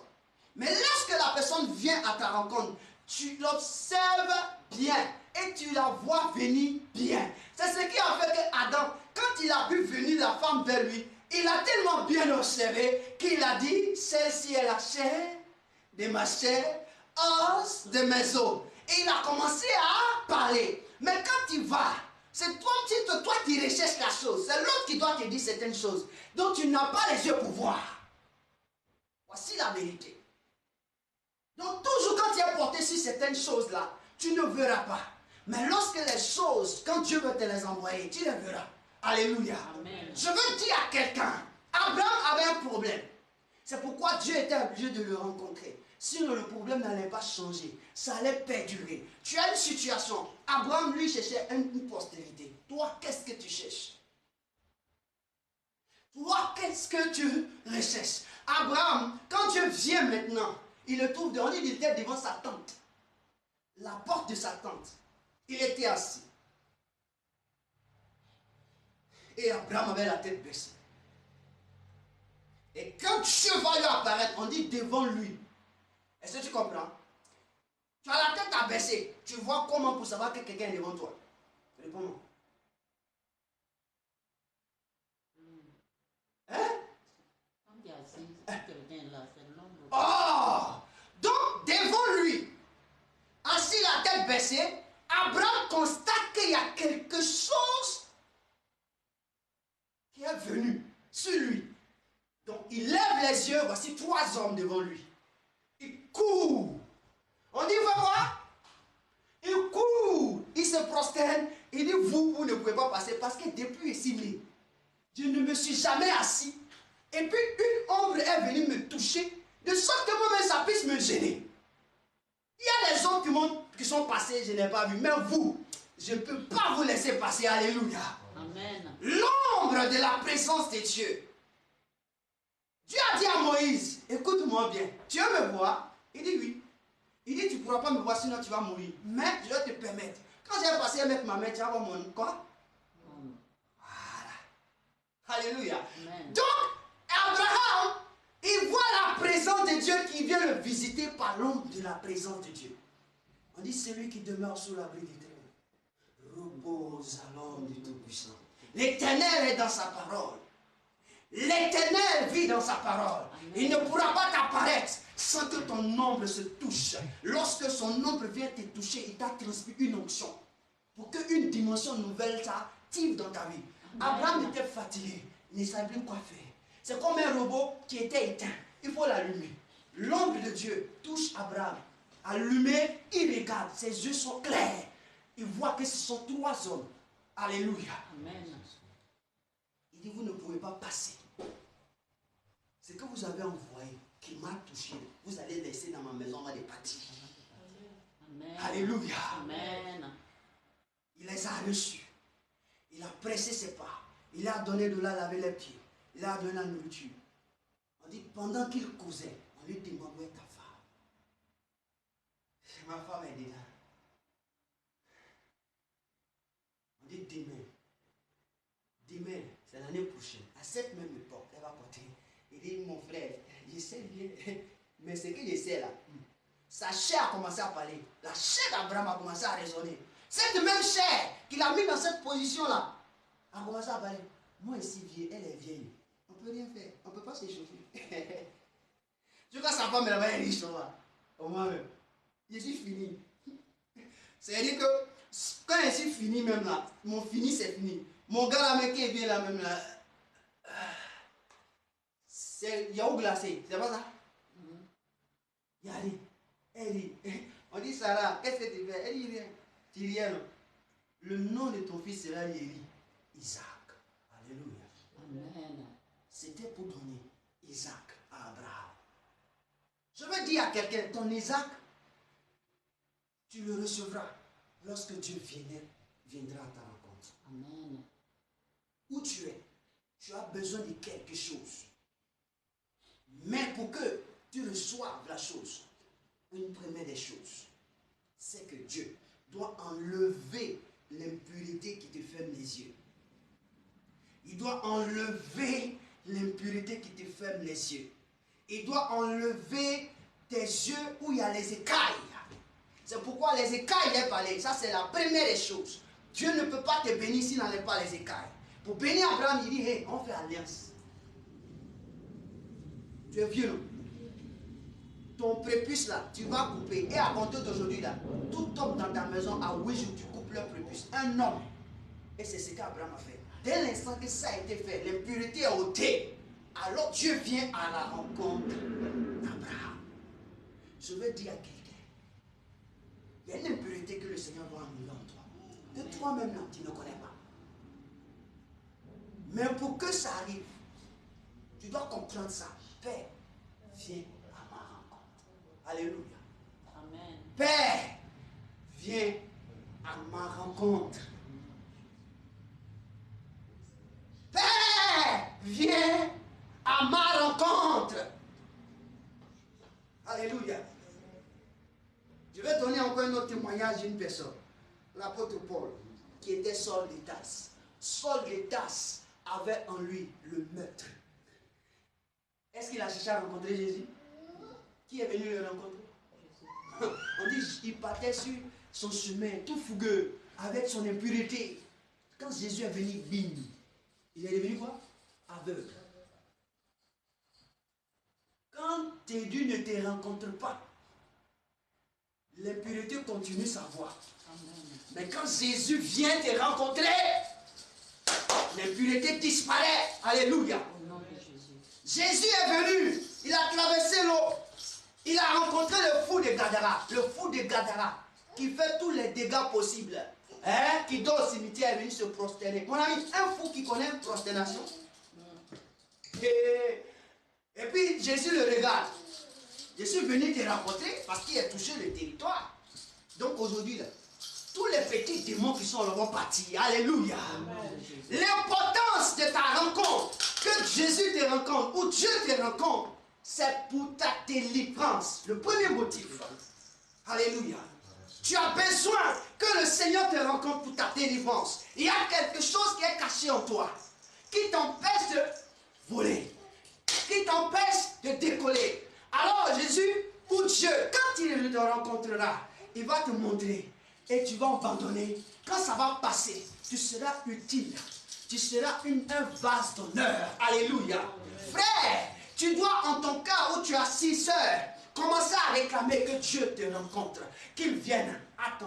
Mais lorsque la personne vient à ta rencontre, tu l'observes bien et tu la vois venir bien. C'est ce qui a fait qu'Adam, quand il a vu venir la femme vers lui, il a tellement bien observé qu'il a dit, celle-ci est la chair de ma chair, os de mes os. Et il a commencé à parler. Mais quand il va, c'est toi qui recherches la chose. C'est l'autre qui doit te dire certaines choses. Donc tu n'as pas les yeux pour voir. Voici la vérité. Donc toujours quand tu es porté sur certaines choses-là, tu ne verras pas. Mais lorsque les choses, quand Dieu veut te les envoyer, tu les verras. Alléluia. Amen. Je veux dire à quelqu'un, Abraham avait un problème. C'est pourquoi Dieu était obligé de le rencontrer. Sinon, le problème n'allait pas changer. Ça allait perdurer. Tu as une situation. Abraham, lui, cherchait une postérité. Toi, qu'est-ce que tu cherches? Toi, qu'est-ce que tu recherches? Abraham, quand Dieu vient maintenant, il le trouve devant lui, il était devant sa tente. La porte de sa tente. Il était assis. Et Abraham avait la tête baissée. Et quand Dieu va lui apparaître, on dit devant lui. Est-ce que tu comprends? Tu as la tête abaissée. Tu vois comment pour savoir que quelqu'un est devant toi? Réponds-moi. Hein? Quand il y a assis, quelqu'un là, c'est l'ombre. Oh! Donc, devant lui, assis la tête baissée, Abraham constate qu'il y a quelque chose qui est venu sur lui. Donc, il lève les yeux, voici 3 hommes devant lui. Il court. On dit, va voir. Il court. Il se prosterne. Il dit, vous ne pouvez pas passer parce que depuis ici, né, je ne me suis jamais assis. Et puis, une ombre est venue me toucher, de sorte que moi-même, ça puisse me gêner. Il y a des hommes qui sont passés, je n'ai pas vu. Mais vous, je ne peux pas vous laisser passer. Alléluia. Amen. L'ombre de la présence de Dieu. Dieu a dit à Moïse, écoute-moi bien, tu veux me voir? Il dit oui. Il dit, tu ne pourras pas me voir sinon tu vas mourir. Mais je vais te permettre. Quand j'ai passé avec ma main, tu vas voir mon quoi? Voilà. Alléluia. Amen. Donc, Abraham, il voit la présence de Dieu qui vient le visiter par l'ombre de la présence de Dieu. On dit, celui qui demeure sous l'abri du Très-Haut repose à l'ombre du Tout-Puissant. L'Éternel est dans sa parole. L'Éternel vit dans sa parole. Il ne pourra pas t'apparaître sans que ton ombre se touche. Lorsque son ombre vient te toucher, il t'a transmis une onction pour qu'une dimension nouvelle s'active dans ta vie. Abraham était fatigué, il ne savait plus quoi faire. C'est comme un robot qui était éteint. Il faut l'allumer. L'ombre de Dieu touche Abraham. Allumé, il regarde, ses yeux sont clairs. Il voit que ce sont 3 hommes. Alléluia. Amen. Il dit, vous ne pouvez pas passer. Ce que vous avez envoyé, qui m'a touché, vous allez laisser dans ma maison, on va départir. Amen. Alléluia. Amen. Il les a reçus. Il a pressé ses pas. Il a donné de là laver les pieds. Il a donné la nourriture. On dit, pendant qu'il causait, on lui demande où est ta femme. Ma femme est dedans. On dit demain. Demain, c'est l'année prochaine. À cette même époque, elle va porter. Il dit, mon frère, je sais bien, mais ce que je sais là, sa chair a commencé à parler. La chair d'Abraham a commencé à résonner. Cette même chair qu'il a mis dans cette position-là a commencé à parler. Moi ici, vieille, elle est vieille. On ne peut rien faire. On ne peut pas s'échauffer. Tu vois, sa femme, elle va être riche, au moi-même. Je suis fini. C'est-à-dire que quand je suis fini même là, mon fini c'est fini. Mon gars là, mec qui est bien là même là, c'est yaourt glacé, c'est pas ça? Yali, elle dit, on dit Sarah, qu'est-ce que tu fais? Elle dit rien. Tu dis rien. Le nom de ton fils sera Yéli, Isaac. Alléluia. Amen. C'était pour donner Isaac à Abraham. Je veux dire à quelqu'un, ton Isaac, tu le recevras lorsque Dieu viendra à ta rencontre. Amen. Où tu es, tu as besoin de quelque chose. Mais pour que tu reçoives la chose, une première des choses, c'est que Dieu doit enlever l'impurité qui te ferme les yeux. Il doit enlever l'impurité qui te ferme les yeux. Il doit enlever tes yeux où il y a les écailles. C'est pourquoi les écailles, il est parlé. Ça, c'est la première des choses. Dieu ne peut pas te bénir s'il n'enlève pas les écailles. Pour bénir Abraham, il dit, hey, on fait alliance. Tu es vieux, non? Ton prépuce là, tu vas couper. Et à compter d'aujourd'hui là, tout homme dans ta maison, à 8 jours, tu coupes leur prépuce. Un homme. Et c'est ce qu'Abraham a fait. Dès l'instant que ça a été fait, l'impurité est ôtée. Alors Dieu vient à la rencontre d'Abraham. Je veux dire à quelqu'un, il y a une impurité que le Seigneur doit enlever en toi. Que toi-même là, tu ne connais pas. Mais pour que ça arrive, tu dois comprendre ça. Père, viens à ma rencontre. Alléluia. Amen. Père, viens à ma rencontre. Père, viens à ma rencontre. Alléluia. Je vais donner encore un autre témoignage d'une personne, l'apôtre Paul, qui était Saul de Tarse. Saul de Tarse avait en lui le meurtre. Est-ce qu'il a cherché à rencontrer Jésus? Qui est venu le rencontrer? On dit qu'il partait sur son chemin, tout fougueux, avec son impureté. Quand Jésus est venu, bim, il est devenu quoi? Aveugle. Quand tes dieux ne te rencontrent pas, l'impureté continue sa voie. Mais quand Jésus vient te rencontrer, l'impureté disparaît. Alléluia. Au nom de Jésus. Jésus est venu, il a traversé l'eau, il a rencontré le fou de Gadara, qui fait tous les dégâts possibles, qui dort au cimetière et venu se prosterner. Mon ami, un fou qui connaît une prosternation, et puis Jésus le regarde. Je suis venu te rencontrer parce qu'il a touché le territoire. Donc aujourd'hui, là, tous les petits démons qui sont là vont partir. Alléluia. L'importance de ta rencontre, que Jésus te rencontre ou Dieu te rencontre, c'est pour ta délivrance. Le premier motif. Alléluia. Tu as besoin que le Seigneur te rencontre pour ta délivrance. Il y a quelque chose qui est caché en toi, qui t'empêche de voler, qui t'empêche de décoller. Alors Jésus ou Dieu, quand il te rencontrera, il va te montrer et tu vas abandonner. Quand ça va passer, tu seras utile. Tu seras un vase d'honneur. Alléluia. Frère, tu dois en ton cas où tu as 6 sœurs, commencer à réclamer que Dieu te rencontre. Qu'il vienne à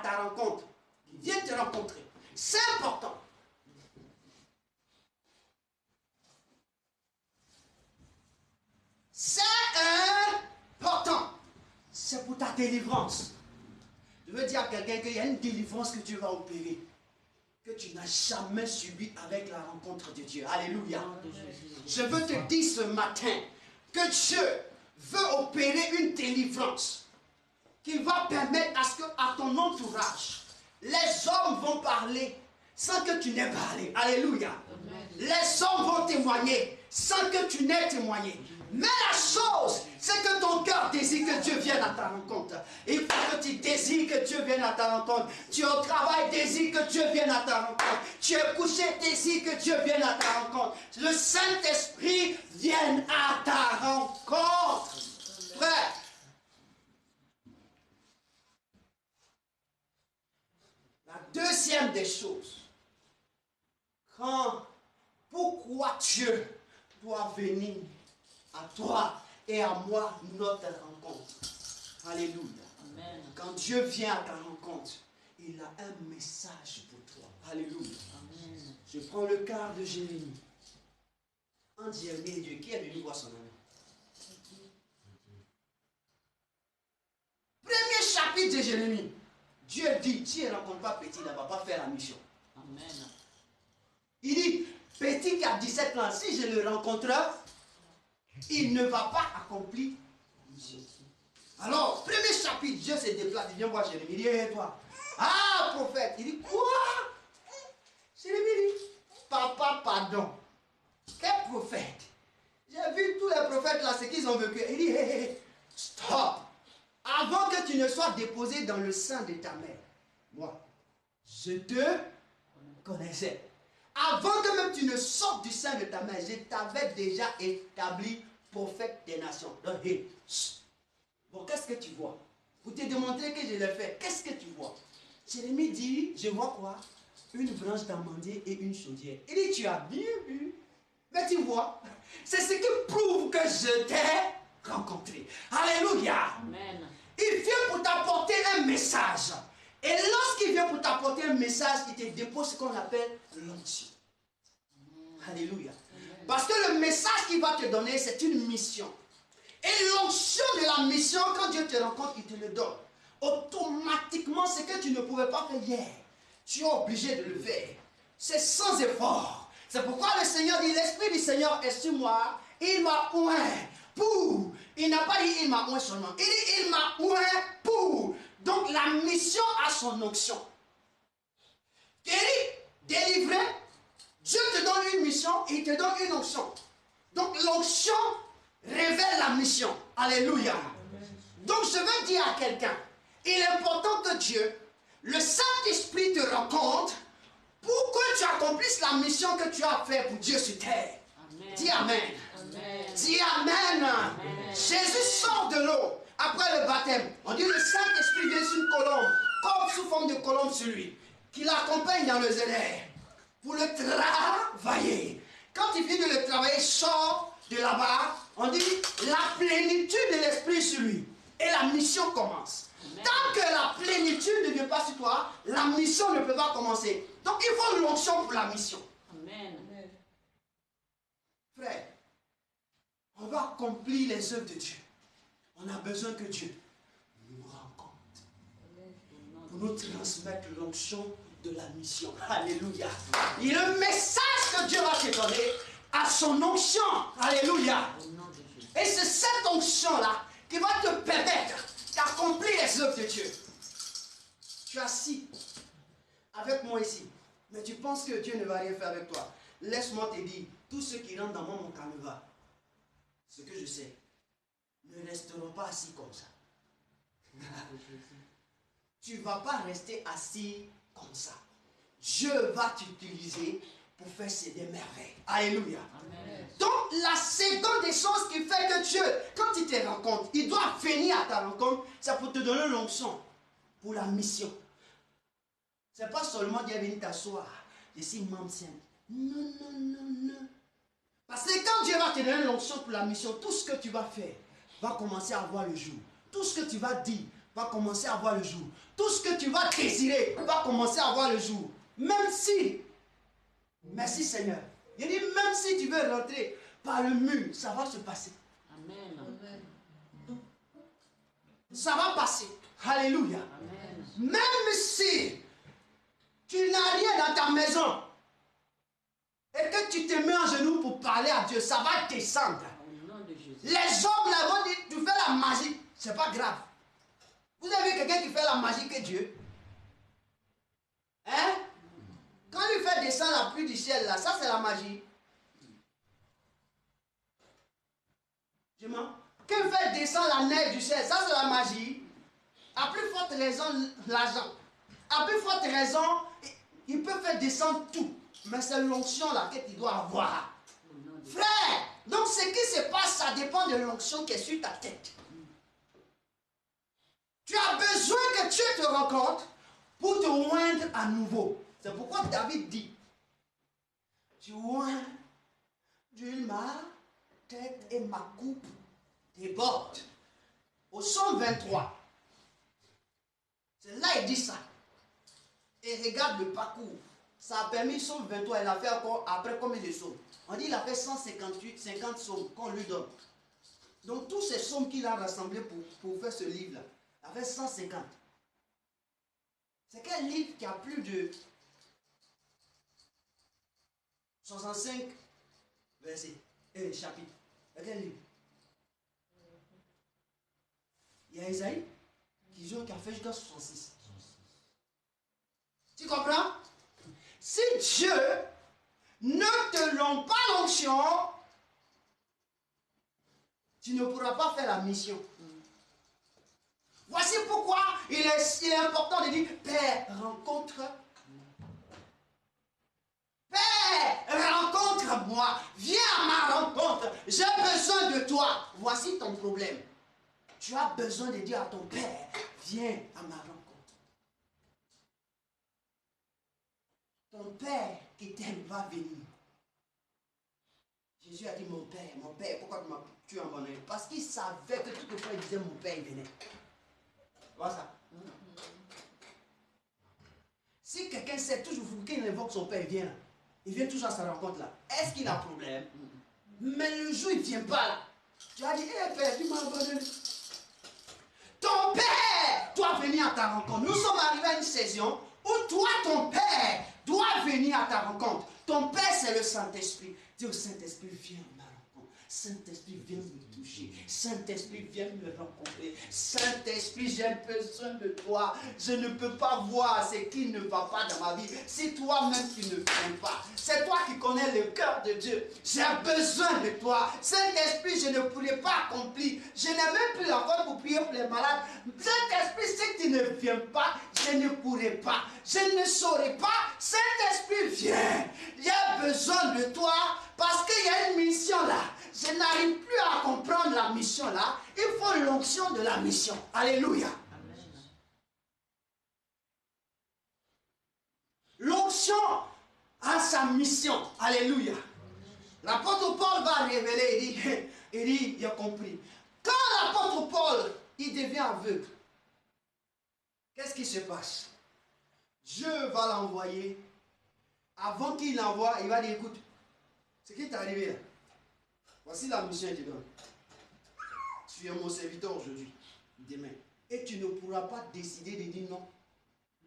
ta rencontre. Qu'il vienne te rencontrer. C'est important. C'est important. C'est pour ta délivrance. Je veux dire à quelqu'un qu'il y a une délivrance que tu vas opérer, que tu n'as jamais subi avec la rencontre de Dieu. Alléluia. Je veux te dire ce matin que Dieu veut opérer une délivrance qui va permettre à ce que à ton entourage, les hommes vont parler sans que tu n'aies parlé. Alléluia. Les hommes vont témoigner sans que tu n'aies témoigné. Mais la chose, c'est que ton cœur désire que Dieu vienne à ta rencontre. Il faut que tu désires que Dieu vienne à ta rencontre. Tu es au travail, désire que Dieu vienne à ta rencontre. Tu es couché, désire que Dieu vienne à ta rencontre. Le Saint-Esprit vienne à ta rencontre. Frère, la deuxième des choses, pourquoi Dieu doit venir à toi et à moi notre rencontre. Alléluia. Amen. Quand Dieu vient à ta rencontre, il a un message pour toi. Alléluia. Amen. Je prends le cas de Jérémie. En Jérémie et Dieu, qui est venu voir son ami? Premier chapitre de Jérémie. Dieu dit, tu ne rencontres pas petit, il ne va pas faire la mission. Amen. Il dit, petit qui a 17 ans, si je le rencontre, il ne va pas accomplir. Alors, premier chapitre, Dieu se déplace, il vient voir Jérémie, il dit, hé toi, ah prophète, il dit, quoi? Jérémie dit, papa, pardon, quel prophète? J'ai vu tous les prophètes là, ce qu'ils ont vécu. Il dit, hé, stop, avant que tu ne sois déposé dans le sein de ta mère, moi, je te connaissais. Avant que même tu ne sortes du sein de ta mère, je t'avais déjà établi prophète des nations. Donc, hey, bon, qu'est-ce que tu vois? Pour te démontrer que je l'ai fait, qu'est-ce que tu vois? Jérémie dit, je vois quoi? Une branche d'amandier et une chaudière. Il dit, tu as bien vu. Mais tu vois, c'est ce qui prouve que je t'ai rencontré. Alléluia. Amen. Il vient pour t'apporter un message. Et lorsqu'il vient pour t'apporter un message, il te dépose ce qu'on appelle l'onction. Alléluia. Parce que le message qu'il va te donner, c'est une mission. Et l'onction de la mission, quand Dieu te rencontre, il te le donne. Automatiquement, ce que tu ne pouvais pas faire hier, tu es obligé de le faire. C'est sans effort. C'est pourquoi le Seigneur dit, l'Esprit du Seigneur est sur moi. Il m'a oint pour. Il n'a pas dit il m'a oint seulement. Il dit il m'a oint pour. Donc la mission a son onction. Guéri, délivré, Dieu te donne une mission et il te donne une onction. Donc l'onction révèle la mission. Alléluia. Donc je veux dire à quelqu'un, il est important que Dieu, le Saint-Esprit te rencontre pour que tu accomplisses la mission que tu as faite pour Dieu sur terre. Amen. Dis Amen. Amen. Dis Amen. Amen. Jésus sort de l'eau après le baptême. On dit le Saint-Esprit vient sur une colombe, comme sous forme de colombe sur lui, qui l'accompagne dans le désert pour le travailler. Quand il finit de le travailler, il sort de là-bas. On dit la plénitude de l'Esprit sur lui. Et la mission commence. Amen. Tant que la plénitude ne vient pas sur toi, la mission ne peut pas commencer. Donc il faut l'onction pour la mission. Amen. Frère, on va accomplir les œuvres de Dieu. On a besoin que Dieu nous rencontre. Pour nous transmettre l'onction de la mission. Alléluia. Et le message que Dieu va te donner a son onction. Alléluia. Et c'est cette onction-là qui va te permettre d'accomplir les œuvres de Dieu. Tu es assis avec moi ici, mais tu penses que Dieu ne va rien faire avec toi. Laisse-moi te dire, tous ceux qui rentrent dans mon canevas, ce que je sais, ne resteront pas assis comme ça. Tu ne vas pas rester assis comme ça. Dieu va t'utiliser pour faire des merveilles. Alléluia. Amen. Donc, la seconde des choses qui fait que Dieu, quand il te rencontre, il doit venir à ta rencontre, c'est pour te donner l'onction pour la mission. Ce n'est pas seulement dire venir t'asseoir, je suis membre saint. Non, non, non, non. Parce que quand Dieu va te donner l'onction pour la mission, tout ce que tu vas faire va commencer à voir le jour. Tout ce que tu vas dire va commencer à voir le jour. Tout ce que tu vas désirer va commencer à voir le jour. Même si, merci Seigneur, il dit même si tu veux rentrer par le mur, ça va se passer. Amen. Ça va passer. Alléluia. Amen. Même si tu n'as rien dans ta maison et que tu te mets en genoux pour parler à Dieu, ça va descendre. Les hommes là vont dire, tu fais la magie, c'est pas grave. Vous avez quelqu'un qui fait la magie que Dieu? Hein? Quand il fait descendre la pluie du ciel là, ça c'est la magie. Je mens. Quand il fait descendre la neige du ciel, ça c'est la magie. À plus forte raison, l'argent. À plus forte raison, il peut faire descendre tout. Mais c'est l'onction là que tu dois avoir. Frère, donc ce qui se passe, ça dépend de l'onction qui est sur ta tête. Tu as besoin que Dieu te rencontre pour te oindre à nouveau. C'est pourquoi David dit, tu oins d'huile ma tête et ma coupe déborde. Au psaume 23. C'est là il dit ça. Et regarde le parcours. Ça a permis psaume 23, il a fait encore après combien de psaumes? On dit qu'il a fait 50 psaumes qu'on lui donne. Donc tous ces psaumes qu'il a rassemblés pour faire ce livre-là, il a fait 150. C'est quel livre qui a plus de 65 versets et chapitres? C'est quel livre? Il y a Isaïe qui a fait jusqu'à 66. Tu comprends? Si Dieu ne te donne pas l'onction, tu ne pourras pas faire la mission. Voici pourquoi il est important de dire, Père, rencontre-moi. Père, rencontre-moi. Viens à ma rencontre. J'ai besoin de toi. Voici ton problème. Tu as besoin de dire à ton Père, viens à ma rencontre. Ton Père qui t'aime va venir. Jésus a dit, mon Père, pourquoi tu m'as abandonné? Parce qu'il savait que tout le temps il disait, mon Père, il venait. Voilà ça. Si quelqu'un sait toujours qu'il invoque son Père, il vient toujours à sa rencontre là. Est-ce qu'il a un problème? Mais le jour il ne vient pas là. Tu as dit, hé Père, tu m'as abandonné. Ton Père doit venir à ta rencontre. Nous sommes arrivés à une saison où toi, ton Père, doit venir à ta rencontre. Ton Père, c'est le Saint-Esprit. Dis au Saint-Esprit, viens à ma rencontre. Saint-Esprit, viens me toucher. Saint-Esprit, viens me rencontrer. Saint-Esprit, j'ai besoin de toi. Je ne peux pas voir ce qui ne va pas dans ma vie si toi-même tu ne viens pas. C'est toi qui connais le cœur de Dieu. J'ai besoin de toi. Saint-Esprit, je ne pourrais pas accomplir. Je n'ai même plus la force pour prier pour les malades. Saint-Esprit, si tu ne viens pas, je ne pourrai pas. Je ne saurai pas. Saint-Esprit, viens. J'ai besoin de toi parce qu'il y a une mission là. Je n'arrive plus à comprendre la mission là. Il faut l'onction de la mission. Alléluia. L'onction a sa mission. Alléluia. L'apôtre Paul va révéler, il dit, il a compris. Quand l'apôtre Paul, il devient aveugle, qu'est-ce qui se passe? Dieu va l'envoyer. Avant qu'il l'envoie, il va dire, écoute, ce qui est arrivé là, voici la mission que je te donne. Tu es mon serviteur aujourd'hui, demain. Et tu ne pourras pas décider de dire non.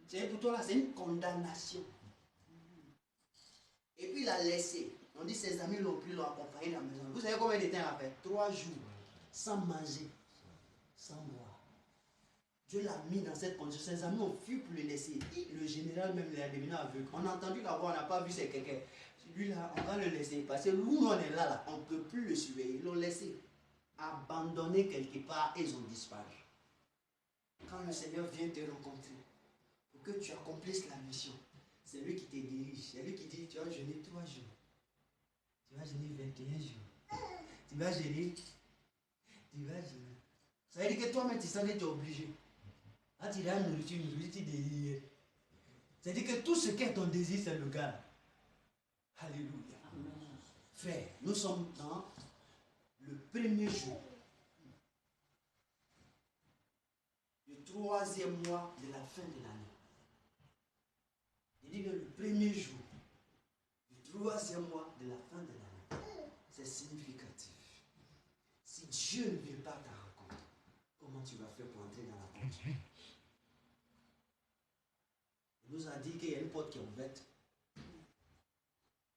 C'est pour toi là, c'est une condamnation. Et puis il a laissé. On dit ses amis l'ont pris, l'ont accompagné dans la maison. Vous savez combien de temps il a fait? 3 jours. Sans manger, sans boire. Dieu l'a mis dans cette condition. Ses amis ont fui pour le laisser. Le général même l'a devenu aveugle. On a entendu la voix, on n'a pas vu c'est quelqu'un. Lui là, on va le laisser. Parce que nous, on est là, on ne peut plus le surveiller. Ils l'ont laissé. Abandonné quelque part et ils ont disparu. Quand le Seigneur vient te rencontrer, pour que tu accomplisses la mission, c'est lui qui te dirige. C'est lui qui dit, tu vas jeûner 3 jours. Tu vas jeûner 21 jours. Tu vas jeûner. Tu vas jeûner. Ça veut dire que toi-même, tu sens que tu es obligé. Ah, tu as une nourriture, tu délires. C'est-à-dire que tout ce qui est ton désir, c'est le gars. Alléluia. Frère, nous sommes dans le premier jour. Le 3e mois de la fin de l'année. Il dit que le premier jour, le 3e mois de la fin de l'année, c'est significatif. Si Dieu ne vient pas à ta rencontre, comment tu vas faire pour entrer dans la porte? Il nous a dit qu'il y a une porte qui est ouverte.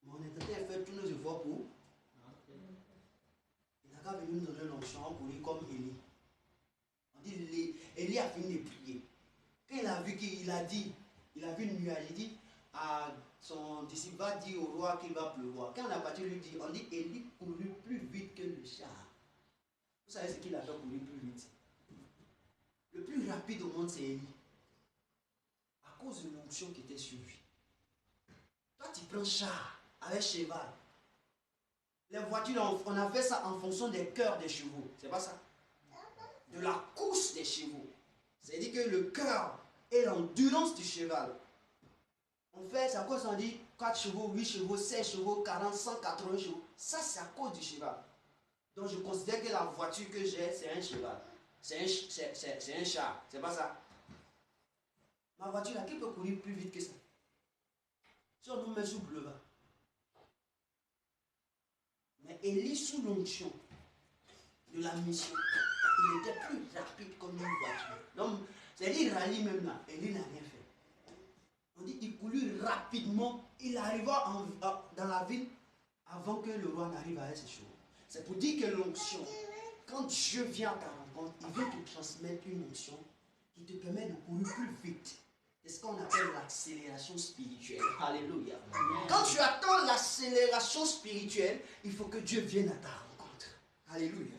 Mais on est en train de faire tous nos efforts pour. Il n'a qu'à venir nous donner l'onction pour lui comme Élie. On dit Élie a fini de prier. Quand il a vu qu'il a dit, il a vu une nuage, il dit à son disciple, va dire au roi qu'il va pleuvoir. Quand la partie lui dit, on dit Élie courut plus vite que le char. Vous savez ce qu'il a fait courir plus vite? Le plus rapide au monde, c'est Élie. À cause de l'onction qui était sur lui. Toi, tu prends char avec cheval. Les voitures, on a fait ça en fonction des cœurs des chevaux. C'est pas ça? De la course des chevaux. C'est-à-dire que le cœur et l'endurance du cheval. On fait, c'est à cause on dit 4 chevaux, 8 chevaux, 16 chevaux, 40, 180 chevaux. Ça, c'est à cause du cheval. Donc, je considère que la voiture que j'ai, c'est un cheval. C'est un char. C'est pas ça? Ma voiture, là, qui peut courir plus vite que ça? Si on nous met sous boulevard. Mais Élie, sous l'onction de la mission, il était plus rapide comme une voiture. Donc, c'est-à-dire, il rallie même là. Élie n'a rien fait. On dit il courut rapidement. Il arriva dans la ville avant que le roi n'arrive à ses chevaux. C'est pour dire que l'onction, quand Dieu vient à ta rencontre, il veut te transmettre une onction qui te permet de courir plus vite. C'est ce qu'on appelle l'accélération spirituelle. Alléluia. Quand tu attends l'accélération spirituelle, il faut que Dieu vienne à ta rencontre. Alléluia.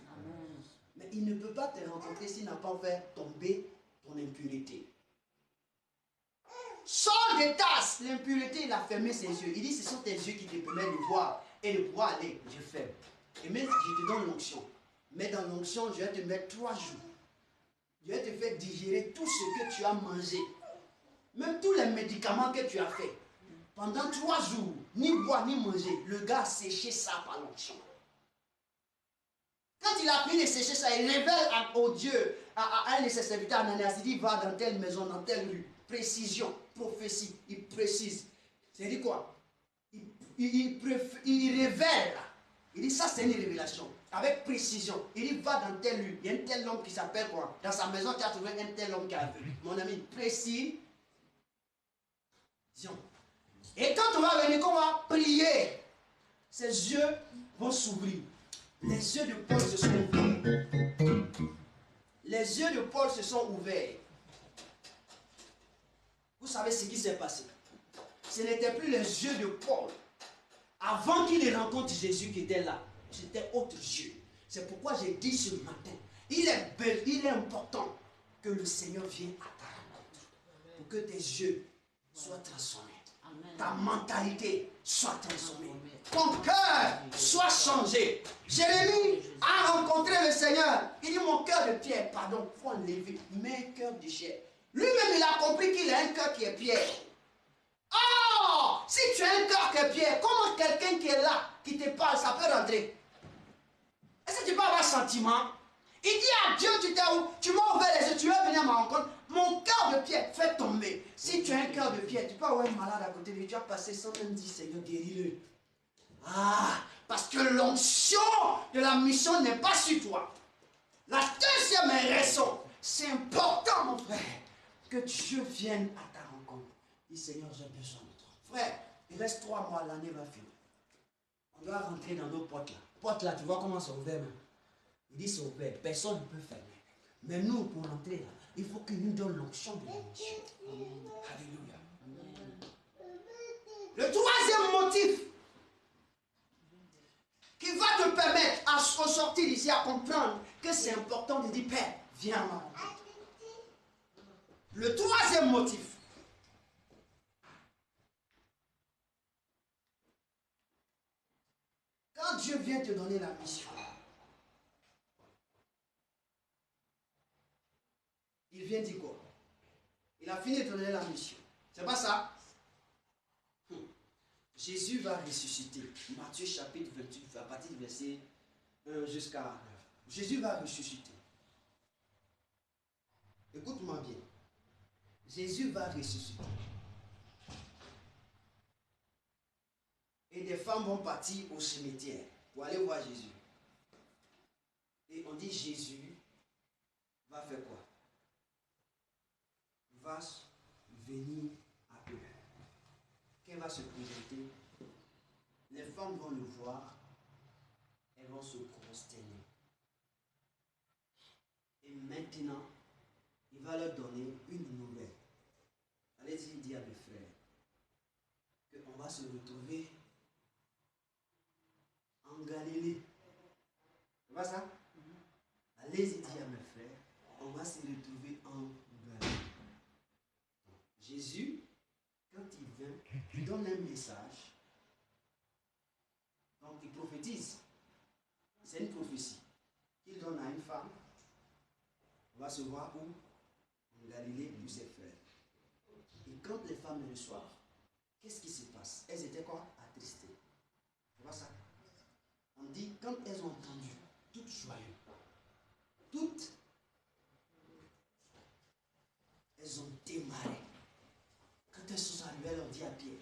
Mais il ne peut pas te rencontrer s'il n'a pas fait tomber ton impureté. Sors des tasses. L'impureté, il a fermé ses yeux. Il dit, ce sont tes yeux qui te permettent de voir et de pouvoir aller. Je ferme. Et même, je te donne l'onction. Mais dans l'onction, je vais te mettre 3 jours. Je vais te faire digérer tout ce que tu as mangé. Même tous les médicaments que tu as fait. Pendant 3 jours, ni boire ni manger. Le gars a séché ça par l'onction. Quand il a fini de sécher ça, il révèle au Dieu, à un de ses serviteurs, Ananias, il dit, va dans telle maison, dans telle rue. Précision, prophétie, il précise. C'est-à-dire quoi? Il révèle. Il dit, ça c'est une révélation. Avec précision. Il dit, va dans telle rue. Il y a un tel homme qui s'appelle quoi? Dans sa maison, tu as trouvé un tel homme qui a vu. Mon ami, précision. Et quand on va venir, qu'on va prier, ses yeux vont s'ouvrir. Les yeux de Paul se sont ouverts. Les yeux de Paul se sont ouverts. Vous savez ce qui s'est passé? Ce n'était plus les yeux de Paul. Avant qu'il rencontre Jésus qui était là, c'était autre yeux. C'est pourquoi j'ai dit ce matin, il est important que le Seigneur vienne à ta rencontre. Pour que tes yeux soient transformés. Ta mentalité soit transformée. Ton cœur soit changé. Jérémie a rencontré le Seigneur. Il dit, mon cœur de pierre, pardon, il faut enlever, mais un cœur de chair. Lui-même, il a compris qu'il a un cœur qui est pierre. Oh, si tu as un cœur qui est pierre, comment quelqu'un qui est là, qui te parle, ça peut rentrer? Est-ce que tu peux avoir sentiment? Il dit à Dieu, tu m'as ouvert les yeux, tu veux venir à ma rencontre. Mon cœur de pierre, fais tomber. Si tu as un cœur de pierre, tu peux avoir un malade à côté de lui, tu as passé sans même dire, Seigneur, guéris-le. Ah, parce que l'onction de la mission n'est pas sur toi. La deuxième raison, c'est important, mon frère, que Dieu vienne à ta rencontre. Dis, Seigneur, j'ai besoin de toi. Frère, il reste 3 mois, l'année va finir. On doit rentrer dans nos portes là. Portes là, tu vois comment c'est ouvert, même. Il dit c'est ouvert, personne ne peut fermer. Mais nous, pour rentrer là, il faut qu'il nous donne l'onction de la mission. Alléluia. Le troisième motif qui va te permettre à ressortir ici, à comprendre que c'est important de dire, Père, viens à ma rencontre. Le troisième motif. Quand Dieu vient te donner la mission, il vient dire quoi? Il a fini de te donner la mission. C'est pas ça? Jésus va ressusciter. Matthieu chapitre 28, à partir du verset 1 jusqu'à 9. Jésus va ressusciter. Écoute-moi bien. Jésus va ressusciter. Et des femmes vont partir au cimetière pour aller voir Jésus. Et on dit Jésus va faire quoi? Il va venir à eux. Qu'elle va se présenter. Les femmes vont le voir. Elles vont se prosterner. Et maintenant, il va leur donner une nouvelle. Allez-y dire à mes frères qu'on va se retrouver en Galilée. C'est pas ça? Allez-y dire à mes frères, on va se retrouver en Galilée. Jésus, quand il vient, il donne un message. Donc il prophétise. C'est une prophétie qu'il donne à une femme. On va se voir où? En Galilée, puis ses frères. Et quand les femmes le reçoivent, qu'est-ce qui se passe? Elles étaient quoi? Attristées. C'est pas ça? On dit, quand elles ont entendu, toutes joyeuses, toutes, elles ont démarré. Quand elles sont arrivées, elles leur dit à Pierre,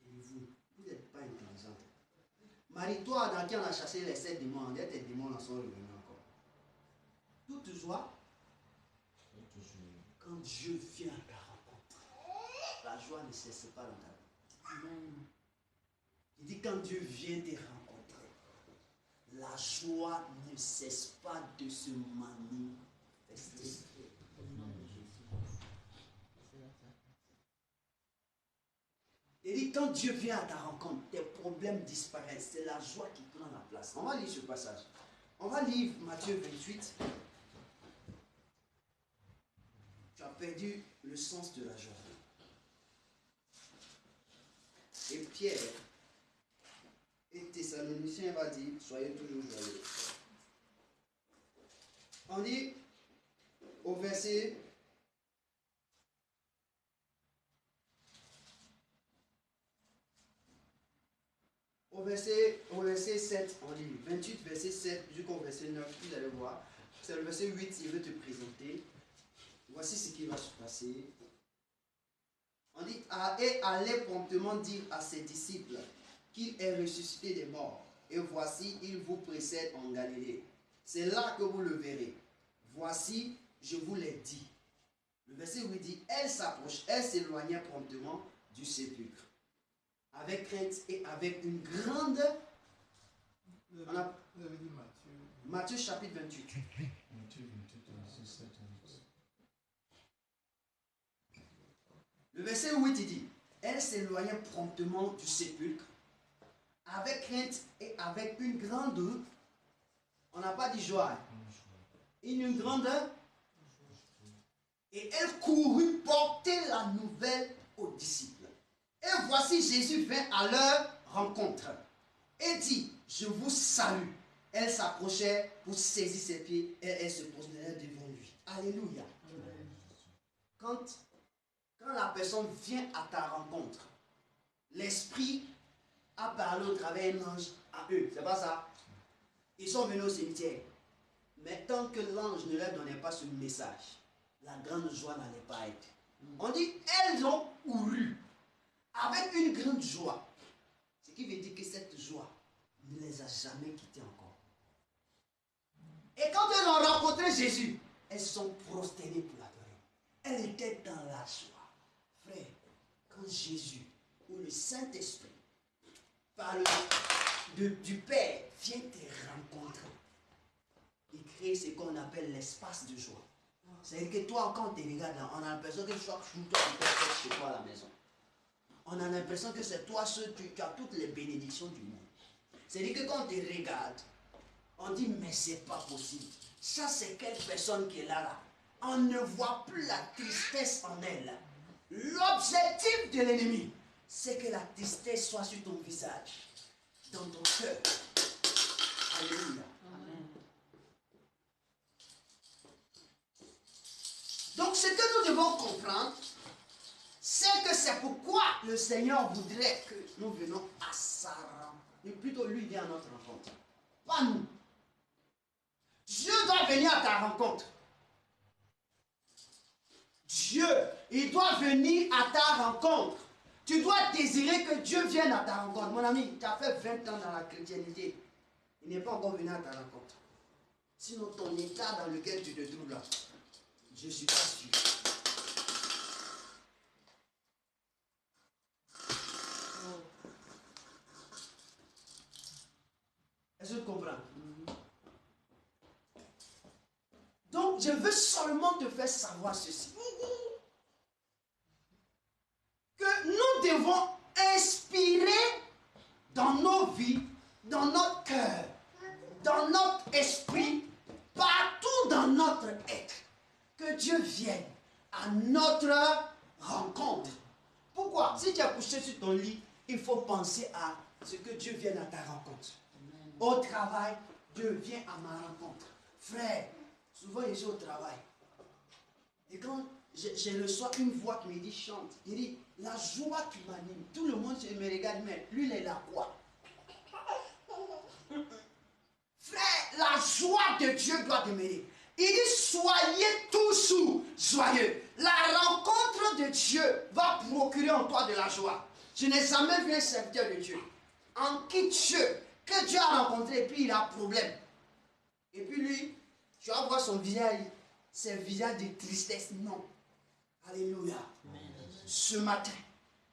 vous n'êtes pas intelligent. Marie-toi dans qui on a chassé les 7 démons, on dit tes démons en sont revenus encore. Toute joie, quand Dieu vient à ta rencontre, la joie ne cesse pas dans ta vie. Il dit quand Dieu vient te rencontrer, la joie ne cesse pas de se manifester. Il dit quand Dieu vient à ta rencontre, tes problèmes disparaissent. C'est la joie qui prend la place. On va lire ce passage. On va lire Matthieu 28. Tu as perdu le sens de la joie. Et Pierre et Thessaloniciens va dire, soyez toujours joyeux. On dit au verset 7, on lit 28, verset 7 jusqu'au verset 9, vous allez voir. C'est le verset 8, il veut te présenter. Voici ce qui va se passer. On dit, et allez promptement dire à ses disciples qu'il est ressuscité des morts. Et voici, il vous précède en Galilée. C'est là que vous le verrez. Voici, je vous l'ai dit. Le verset 8 dit, elle s'approche, elle s'éloigna promptement du sépulcre, avec crainte et avec une grande... On a... Matthieu chapitre 28. Le verset 8 il dit, elle s'éloigna promptement du sépulcre, avec crainte et avec une grande... On n'a pas dit joie. Une grande... Et elle courut porter la nouvelle aux disciples. Et voici Jésus vint à leur rencontre et dit, je vous salue. Elle s'approchait pour saisir ses pieds et elle se positionnait devant lui. Alléluia. Quand la personne vient à ta rencontre, l'Esprit a parlé au travers d'un ange à eux. C'est pas ça? Ils sont venus au cimetière. Mais tant que l'ange ne leur donnait pas ce message, la grande joie n'allait pas être. On dit, elles ont couru avec une grande joie. Ce qui veut dire que cette joie ne les a jamais quittées encore. Et quand elles ont rencontré Jésus, elles sont prosternées pour l'adorer. Elles étaient dans la joie. Frère, quand Jésus ou le Saint-Esprit, par du Père, vient te rencontrer, il crée ce qu'on appelle l'espace de joie. C'est-à-dire que toi, quand tu regardes là, on a l'impression que chaque jour, toi, tu peux faire chez toi à la maison. On a l'impression que c'est toi seul qui as toutes les bénédictions du monde. C'est-à-dire que quand tu regardes, on dit, mais c'est pas possible. Ça, c'est quelle personne qui est là. On ne voit plus la tristesse en elle. L'objectif de l'ennemi, c'est que la tristesse soit sur ton visage, dans ton cœur. Alléluia. Donc, ce que nous devons comprendre, c'est que c'est pourquoi le Seigneur voudrait que nous venons à sa rencontre. Et plutôt, lui vient à notre rencontre. Pas nous. Dieu doit venir à ta rencontre. Dieu, il doit venir à ta rencontre. Tu dois désirer que Dieu vienne à ta rencontre. Mon ami, tu as fait 20 ans dans la chrétienté. Il n'est pas encore venu à ta rencontre. Sinon, ton état dans lequel tu te trouves là, je ne suis pas sûr. Est-ce que tu comprends? Donc, je veux seulement te faire savoir ceci. Que nous devons inspirer dans nos vies, dans notre cœur, dans notre esprit, partout dans notre être, que Dieu vienne à notre rencontre. Pourquoi? Si tu es couché sur ton lit, il faut penser à ce que Dieu vienne à ta rencontre. Au travail, Dieu vient à ma rencontre. Frère, souvent je suis au travail. Et quand je reçois une voix qui me dit chante, il dit la joie qui m'anime. Tout le monde me regarde, mais lui il est là quoi? Frère, la joie de Dieu doit demeurer. Il dit soyez tous joyeux. La rencontre de Dieu va procurer en toi de la joie. Je n'ai jamais vu un serviteur de Dieu en qui que Dieu a rencontré et puis il a un problème. Et puis lui, tu vas voir son visage, c'est un visage de tristesse. Non. Alléluia. Amen. Ce matin,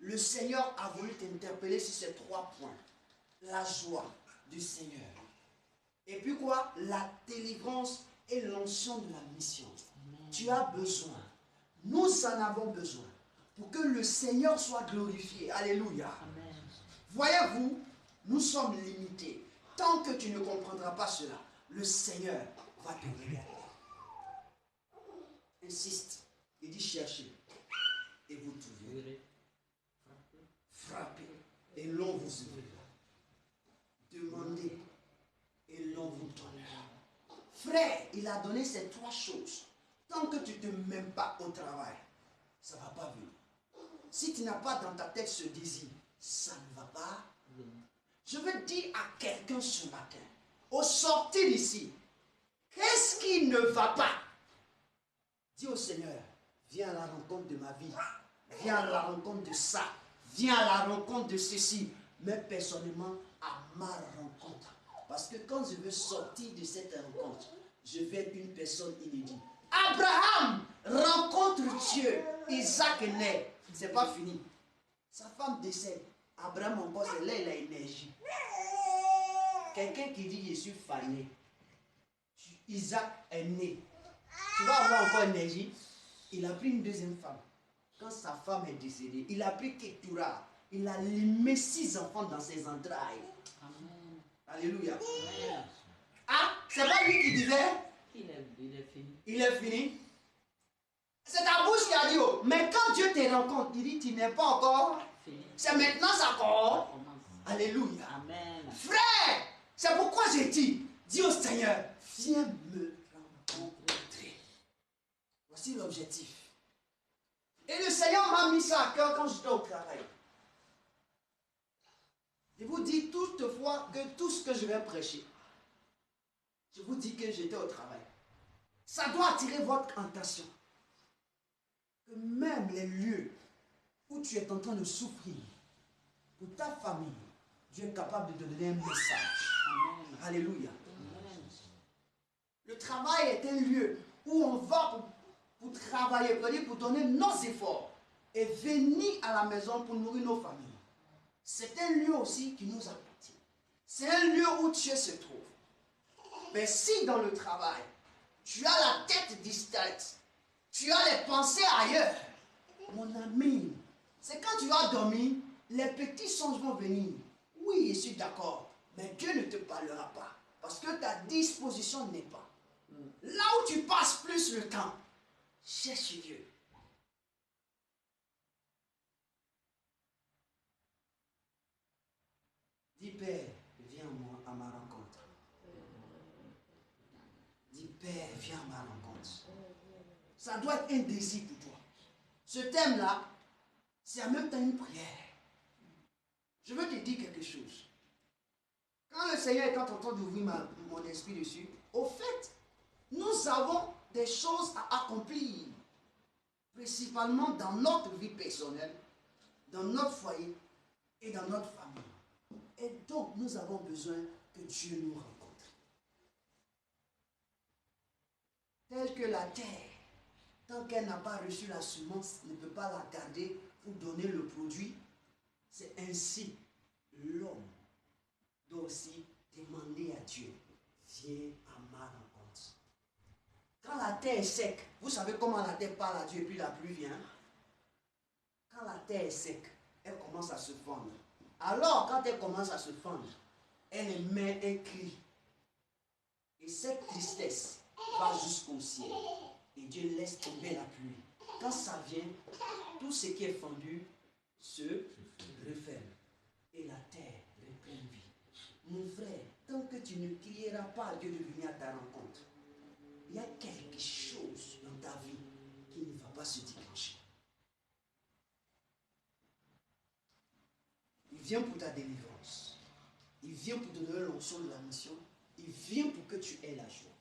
le Seigneur a voulu t'interpeller sur ces 3 points. La joie du Seigneur. Et puis quoi? La délivrance et l'onction de la mission. Amen. Tu as besoin. Nous en avons besoin. Pour que le Seigneur soit glorifié. Alléluia. Amen. Voyez-vous, nous sommes limités. Tant que tu ne comprendras pas cela, le Seigneur va te regarder. Insiste. Il dit cherchez. Et vous trouverez. Frappez. Et l'on vous ouvrira. Demandez. Et l'on vous donnera. Frère, il a donné ces 3 choses. Tant que tu ne te mets pas au travail, ça ne va pas venir. Si tu n'as pas dans ta tête ce désir, ça ne va pas venir. Je veux dire à quelqu'un ce matin, au sortir d'ici, qu'est-ce qui ne va pas? Dis au Seigneur, viens à la rencontre de ma vie, viens à la rencontre de ça, viens à la rencontre de ceci, mais personnellement à ma rencontre. Parce que quand je veux sortir de cette rencontre, je vais être une personne inédite. Abraham rencontre Dieu. Isaac naît. C'est pas fini. Sa femme décède. Abraham encore, c'est là il a énergie. Quelqu'un qui dit je suis fané. Isaac est né. Tu vas avoir encore énergie. Il a pris une deuxième femme. Quand sa femme est décédée, il a pris Ketura. Il a limé 6 enfants dans ses entrailles. Amen. Alléluia. Amen. Ah, c'est pas lui qui disait Il est fini. il est fini. C'est ta bouche qui a dit oh. Mais quand Dieu te rencontre, il dit tu n'es pas encore. Fini. C'est maintenant ça Ça commence. commence. Alléluia. Amen. Frère, c'est pourquoi j'ai dit, dis au Seigneur, viens me rencontrer. Voici l'objectif. Et le Seigneur m'a mis ça à cœur quand j'étais au travail. Je vous dis toutefois que tout ce que je vais prêcher, je vous dis que j'étais au travail. Ça doit attirer votre attention. Que même les lieux où tu es en train de souffrir, pour ta famille, Dieu est capable de te donner un message. Amen. Alléluia. Amen. Le travail est un lieu où on va pour travailler, pour donner nos efforts et venir à la maison pour nourrir nos familles. C'est un lieu aussi qui nous appartient. C'est un lieu où Dieu se trouve. Mais si dans le travail, tu as la tête distraite, tu as les pensées ailleurs, mon ami, c'est quand tu vas dormir, les petits songes vont venir. Oui, je suis d'accord, mais Dieu ne te parlera pas parce que ta disposition n'est pas. Là où tu passes plus le temps, cherche Dieu. Dis Père, viens à ma rencontre. Dis Père, viens à ma rencontre. Ça doit être un désir pour toi. Ce thème-là, c'est en même temps une prière. Je veux te dire quelque chose. Quand le Seigneur est en train d'ouvrir mon esprit dessus, au fait, nous avons des choses à accomplir, principalement dans notre vie personnelle, dans notre foyer et dans notre famille. Et donc, nous avons besoin que Dieu nous rencontre. Telle que la terre, tant qu'elle n'a pas reçu la semence, ne peut pas la garder pour donner le produit. C'est ainsi l'homme doit aussi demander à Dieu, viens à ma rencontre. Quand la terre est sec, vous savez comment la terre parle à Dieu et puis la pluie vient. Quand la terre est sec, elle commence à se fendre. Alors, quand elle commence à se fendre, elle émet un cri. Et cette tristesse va jusqu'au ciel. Et Dieu laisse tomber la pluie. Quand ça vient, tout ce qui est fendu se referme. Et la terre reprend vie. Mon frère, tant que tu ne crieras pas à Dieu de venir à ta rencontre, il y a quelque chose dans ta vie qui ne va pas se déclencher. Il vient pour ta délivrance. Il vient pour te donner l'onction de la mission. Il vient pour que tu aies la joie.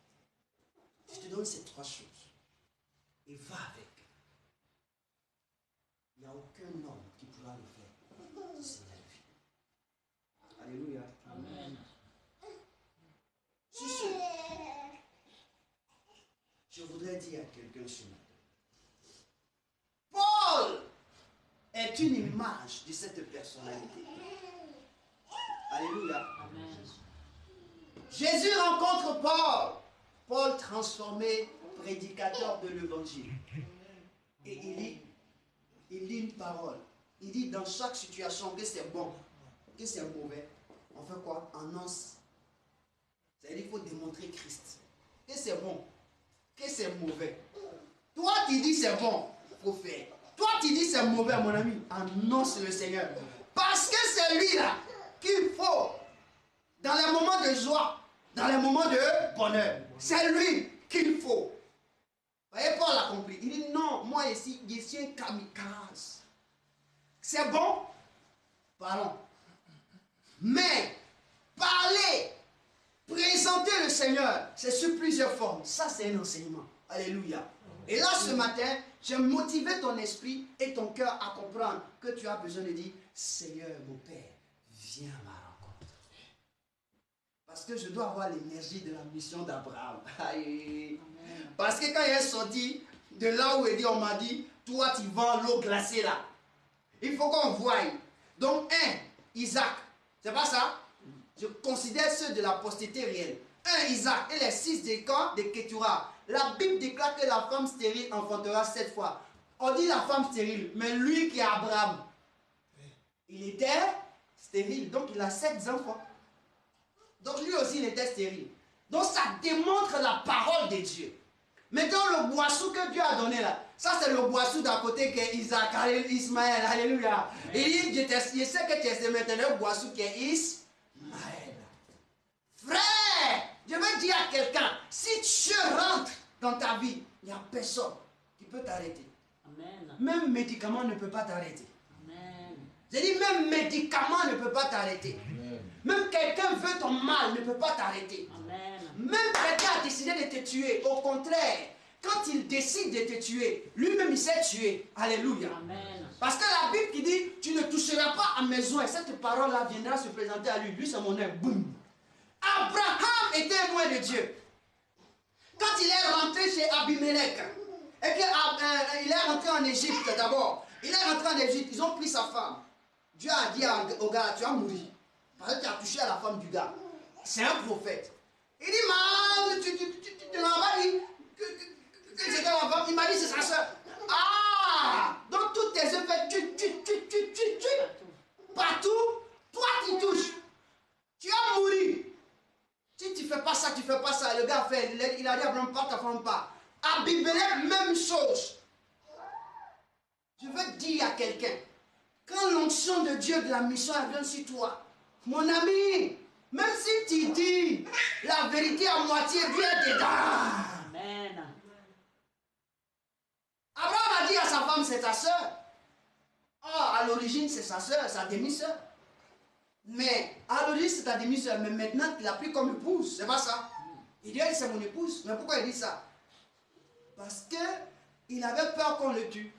Je te donne ces 3 choses. Et va avec. Il n'y a aucun homme qui pourra le faire. C'est la vie. Alléluia. Amen. Sur ce, je voudrais dire à quelqu'un ce matin. Paul est une image de cette personnalité. Alléluia. Amen. Jésus rencontre Paul. Paul transformé, prédicateur de l'évangile. Et il dit une parole. Il dit dans chaque situation que c'est bon, que c'est mauvais. On fait quoi? Annonce. C'est-à-dire qu'il faut démontrer Christ. Que c'est bon, que c'est mauvais. Toi tu dis c'est bon, il faut faire. Toi tu dis c'est mauvais mon ami, annonce le Seigneur. Parce que c'est lui là qu'il faut. Dans les moments de joie, dans les moments de bonheur. C'est lui qu'il faut. Vous voyez, Paul a compris. Il dit non, moi ici, je suis un kamikaze. C'est bon? Parlons. Mais, parler, présenter le Seigneur, c'est sur plusieurs formes. Ça, c'est un enseignement. Alléluia. Et là, ce matin, j'ai motivé ton esprit et ton cœur à comprendre que tu as besoin de dire, Seigneur, mon Père, viens à ma rencontre. Parce que je dois avoir l'énergie de la mission d'Abraham. Parce que quand il est sorti de là où il dit, on m'a dit, toi tu vends l'eau glacée là. Il faut qu'on voie. Donc, Isaac, c'est pas ça? Je considère ceux de la postérité réelle. Isaac et les 6 des camps de Ketura. La Bible déclare que la femme stérile enfantera 7 fois. On dit la femme stérile, mais lui qui est Abraham, il était stérile, donc il a 7 enfants. Donc lui aussi il était stérile. Donc ça démontre la parole de Dieu. Maintenant le boisseau que Dieu a donné là, ça c'est le boisseau d'à côté qui est Isaac, Ismaël, alléluia. Et je sais que tu es maintenant le boisseau qui est Ismaël. Frère, je veux dire à quelqu'un, si Dieu rentre dans ta vie, il n'y a personne qui peut t'arrêter. Amen. Même médicament ne peut pas t'arrêter. Amen. J'ai dit même médicament ne peut pas t'arrêter. Même quelqu'un veut ton mal ne peut pas t'arrêter. Amen. Même quelqu'un a décidé de te tuer. Au contraire, quand il décide de te tuer, lui-même il s'est tué. Alléluia. Amen. Parce que la Bible qui dit, tu ne toucheras pas à mes oins. Cette parole-là viendra se présenter à lui. Lui c'est mon œuvre. Boum. Abraham était loin de Dieu. Quand il est rentré chez Abimelech, et qu'il est rentré en Égypte d'abord, il est rentré en Égypte, ils ont pris sa femme. Dieu a dit au gars, tu vas mourir. Parce que tu as touché à la femme du gars. C'est un prophète. Il dit, man, tu m'as pas dit que c'était ma femme. Il m'a dit, c'est sa soeur. Ah, donc toutes tes œuvres, partout, toi tu touches. Tu vas mourir. Si tu ne fais pas ça, tu ne fais pas ça. Le gars fait, il a dit, Abraham, pas ta femme, pas. Abimelech, même chose. Je veux dire à quelqu'un, quand l'onction de Dieu de la mission vient sur toi, mon ami, même si tu dis la vérité à moitié, Dieu est dedans. Amen. Abraham a dit à sa femme, c'est ta soeur. Oh, à l'origine, c'est sa soeur, sa demi-soeur. Mais à l'origine, c'est ta demi-soeur. Mais maintenant, il l'a pris comme épouse. C'est pas ça. Il dit, c'est mon épouse. Mais pourquoi il dit ça? Parce qu'il avait peur qu'on le tue.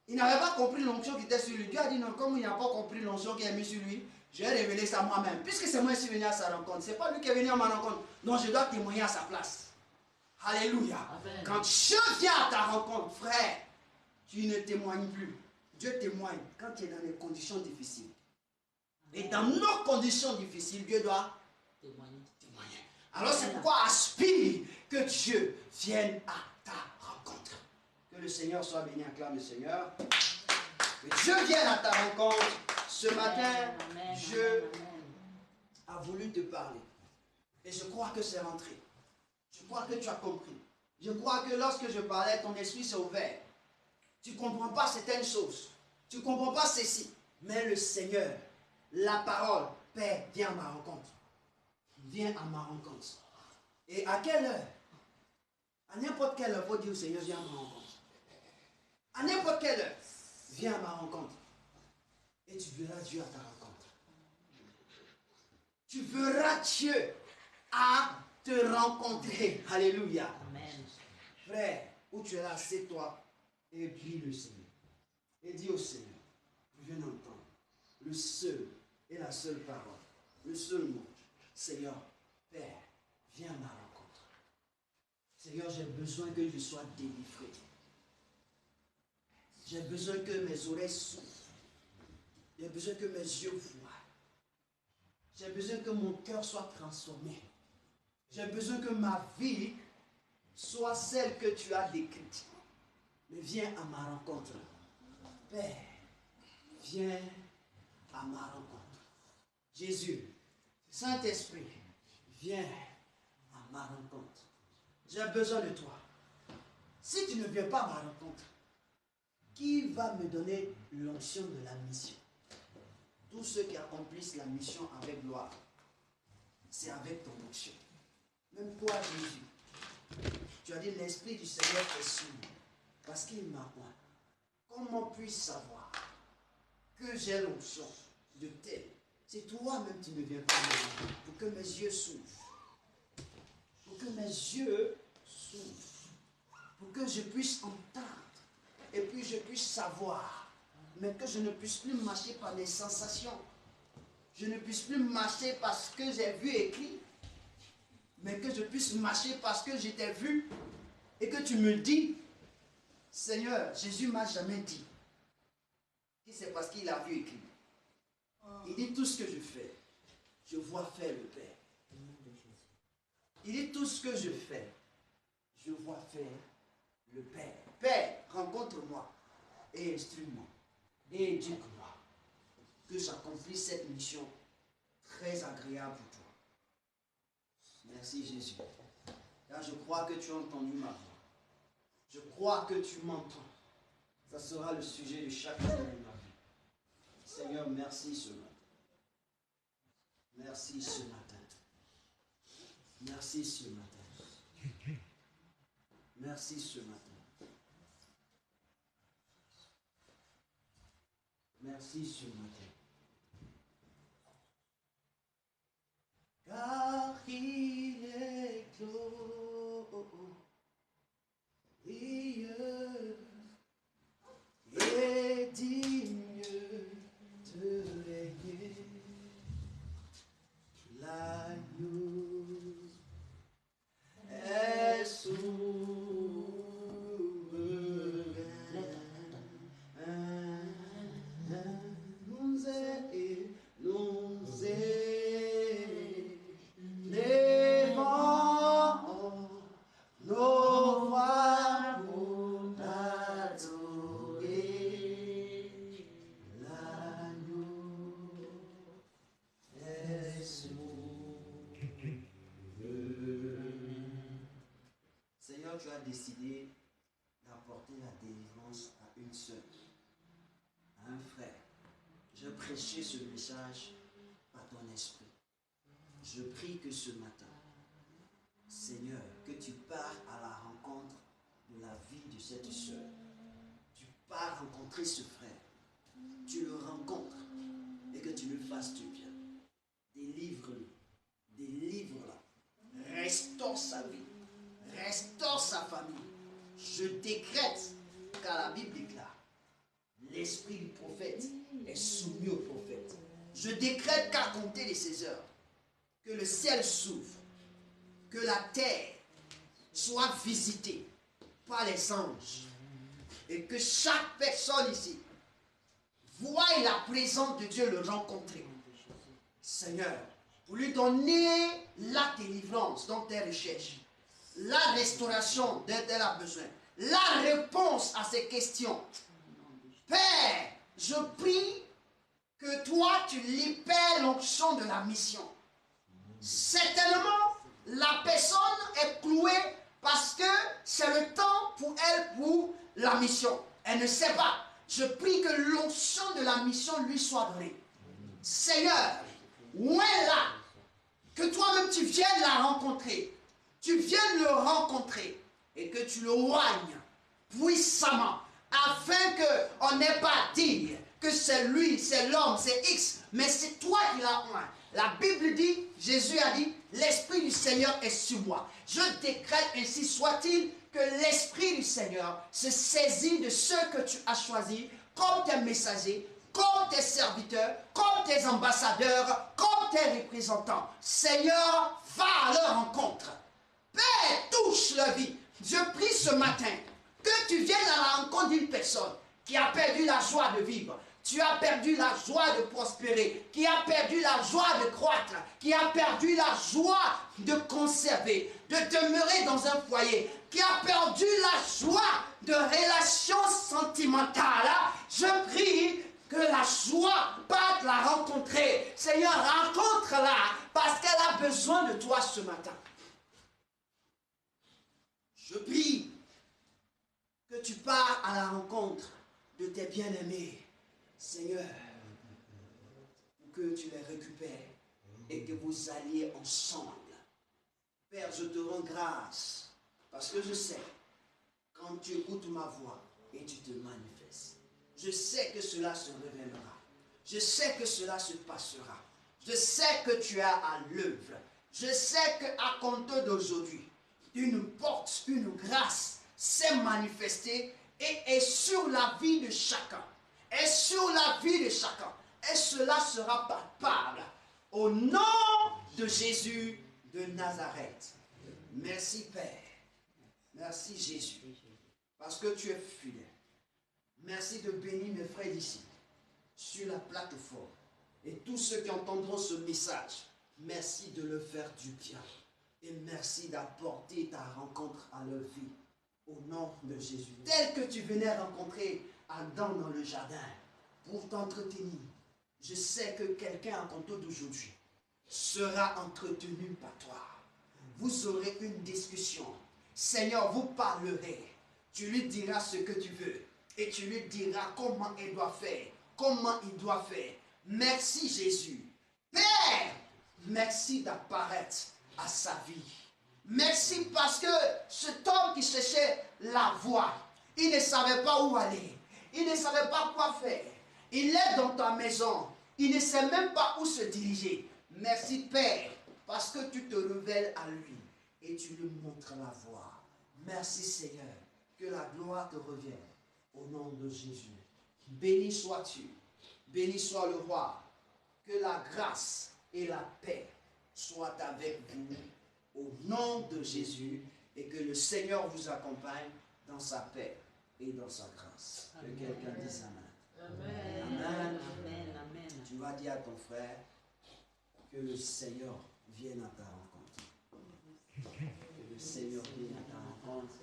Il n'avait pas compris l'onction qui était sur lui. Dieu a dit non, comme il n'a pas compris l'onction qui est mise sur lui, je vais révéler ça moi-même. Puisque c'est moi qui suis venu à sa rencontre. Ce n'est pas lui qui est venu à ma rencontre. Donc je dois témoigner à sa place. Alléluia. Amen. Quand Dieu vient à ta rencontre, frère, tu ne témoignes plus. Dieu témoigne quand tu es dans des conditions difficiles. Et dans nos conditions difficiles, Dieu doit Témoigner. témoigner. Alors c'est pourquoi aspire que Dieu vienne à ta rencontre. Que le Seigneur soit béni, acclame le Seigneur. Que Dieu vienne à ta rencontre. Ce matin, Amen. Dieu Amen. a voulu te parler. Et je crois que c'est rentré. Je crois que tu as compris. Je crois que lorsque je parlais, ton esprit s'est ouvert. Tu ne comprends pas certaines choses. Tu ne comprends pas ceci. Mais le Seigneur, la parole, Père, viens à ma rencontre. Viens à ma rencontre. Et à quelle heure? À n'importe quelle heure, il faut dire au Seigneur, viens à ma rencontre. À n'importe quelle heure, viens à ma rencontre. Et tu verras Dieu à ta rencontre. Tu verras Dieu à te rencontrer. Alléluia. Amen. Frère, où tu es là, c'est toi. Et prie le Seigneur. Et dis au Seigneur, je viens d'entendre le seul et la seule parole. Le seul mot. Seigneur, Père, viens à ma rencontre. Seigneur, j'ai besoin que je sois délivré. J'ai besoin que mes oreilles s'ouvrent. J'ai besoin que mes yeux voient. J'ai besoin que mon cœur soit transformé. J'ai besoin que ma vie soit celle que tu as décrite. Mais viens à ma rencontre. Père, viens à ma rencontre. Jésus, Saint-Esprit, viens à ma rencontre. J'ai besoin de toi. Si tu ne viens pas à ma rencontre, qui va me donner l'onction de la mission? Tous ceux qui accomplissent la mission avec gloire, c'est avec ton onction. Même toi, Jésus, tu as dit l'Esprit du Seigneur est sur moi, parce qu'il m'a point. Comment puis-je savoir que j'ai l'onction de tel? C'est toi-même qui ne viens pas me dire, pour que mes yeux s'ouvrent. Pour que mes yeux s'ouvrent. Pour que je puisse entendre. Et puis je puisse savoir. Mais que je ne puisse plus marcher par des sensations. Je ne puisse plus marcher parce que j'ai vu écrit. mais que je puisse marcher parce que je t'ai vu et que tu me dis, Seigneur, Jésus m'a jamais dit. Et c'est parce qu'il a vu écrit. Il dit tout ce que je fais, je vois faire le Père. Il dit tout ce que je fais, je vois faire le Père. Père, rencontre-moi et instruis-moi et éduque-moi. Que j'accomplisse cette mission très agréable pour toi. Merci Jésus. Car je crois que tu as entendu ma voix. Je crois que tu m'entends. Ça sera le sujet de chaque jour de ma vie. Seigneur, merci ce matin. Merci ce matin. Merci ce matin. Merci ce matin. Merci ce matin. Car il est glorieux et digne de régner. L'agneau est souverain. Nous élevons nos voix pour t'adorer. L'agneau est souverain. Seigneur, tu as décidé d'apporter la délivrance à une sœur, à un frère. Je prêchais ce message par ton esprit. Je prie que ce matin, Seigneur, que tu pars à la rencontre de la vie de cette sœur. Tu pars rencontrer ce frère. Tu le rencontres et que tu le fasses du bien. Délivre-le. Délivre-la. Restaure sa vie. Restaure sa famille. Je décrète, car la Bible déclare, l'esprit du prophète est soumis au prophète. Je décrète qu'à compter de ces heures, que le ciel s'ouvre, que la terre soit visitée par les anges et que chaque personne ici voie la présence de Dieu le rencontrer. Seigneur, pour lui donner la délivrance dont elle recherche, la restauration dont elle a besoin, la réponse à ses questions. Père, je prie que toi, tu libères l'onction de la mission. Certainement, la personne est clouée parce que c'est le temps pour elle pour la mission. Elle ne sait pas. Je prie que l'onction de la mission lui soit donnée. Seigneur, où est là? Que toi-même tu viennes la rencontrer. Tu viennes le rencontrer et que tu le oignes puissamment afin qu'on n'ait pas à dire que c'est lui, c'est l'homme, c'est X, mais c'est toi qui l'as oint. La Bible dit, Jésus a dit, l'Esprit du Seigneur est sur moi. Je décrète ainsi soit-il que l'Esprit du Seigneur se saisit de ceux que tu as choisis comme tes messagers, comme tes serviteurs, comme tes ambassadeurs, comme tes représentants. Seigneur, va à leur rencontre. Père, touche leur vie. Je prie ce matin que tu viennes à la rencontre d'une personne qui a perdu la joie de vivre. Tu as perdu la joie de prospérer, qui a perdu la joie de croître, qui a perdu la joie de conserver, de demeurer dans un foyer, qui a perdu la joie de relations sentimentales. Je prie que la joie parte la rencontrer. Seigneur, rencontre-la parce qu'elle a besoin de toi ce matin. Je prie que tu pars à la rencontre de tes bien-aimés. Seigneur, pour que tu les récupères et que vous alliez ensemble. Père, je te rends grâce parce que je sais, quand tu écoutes ma voix et tu te manifestes, je sais que cela se révélera. Je sais que cela se passera. Je sais que tu es à l'œuvre. Je sais qu'à compter d'aujourd'hui, une porte, une grâce s'est manifestée et est sur la vie de chacun. Et sur la vie de chacun. Et cela sera palpable. Au nom de Jésus de Nazareth. Merci Père. Merci Jésus. Parce que tu es fidèle. Merci de bénir mes frères d'ici, sur la plateforme. Et tous ceux qui entendront ce message, merci de le faire du bien. Et merci d'apporter ta rencontre à leur vie. Au nom de Jésus. Tel que tu venais rencontrer Adam dans le jardin pour t'entretenir. Je sais que quelqu'un à compter d'aujourd'hui sera entretenu par toi. Vous aurez une discussion. Seigneur, vous parlerez. Tu lui diras ce que tu veux. Et tu lui diras comment il doit faire. Comment il doit faire. Merci Jésus. Père, merci d'apparaître à sa vie. Merci parce que cet homme qui cherchait la voie, il ne savait pas où aller. Il ne savait pas quoi faire. Il est dans ta maison. Il ne sait même pas où se diriger. Merci Père, parce que tu te révèles à lui et tu lui montres la voie. Merci Seigneur, que la gloire te revienne au nom de Jésus. Béni sois-tu, béni soit le roi. Que la grâce et la paix soient avec vous au nom de Jésus et que le Seigneur vous accompagne dans sa paix et dans sa grâce. Que quelqu'un dise Amen. Amen. Amen. Amen. Amen. Tu vas dire à ton frère que le Seigneur vienne à ta rencontre. Que le Seigneur vienne à ta rencontre.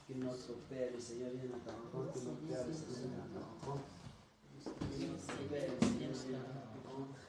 Que notre Père, le Seigneur vienne à ta rencontre. Que notre Père, le Seigneur vienne à ta rencontre. Que notre Père, le Seigneur vienne à ta rencontre.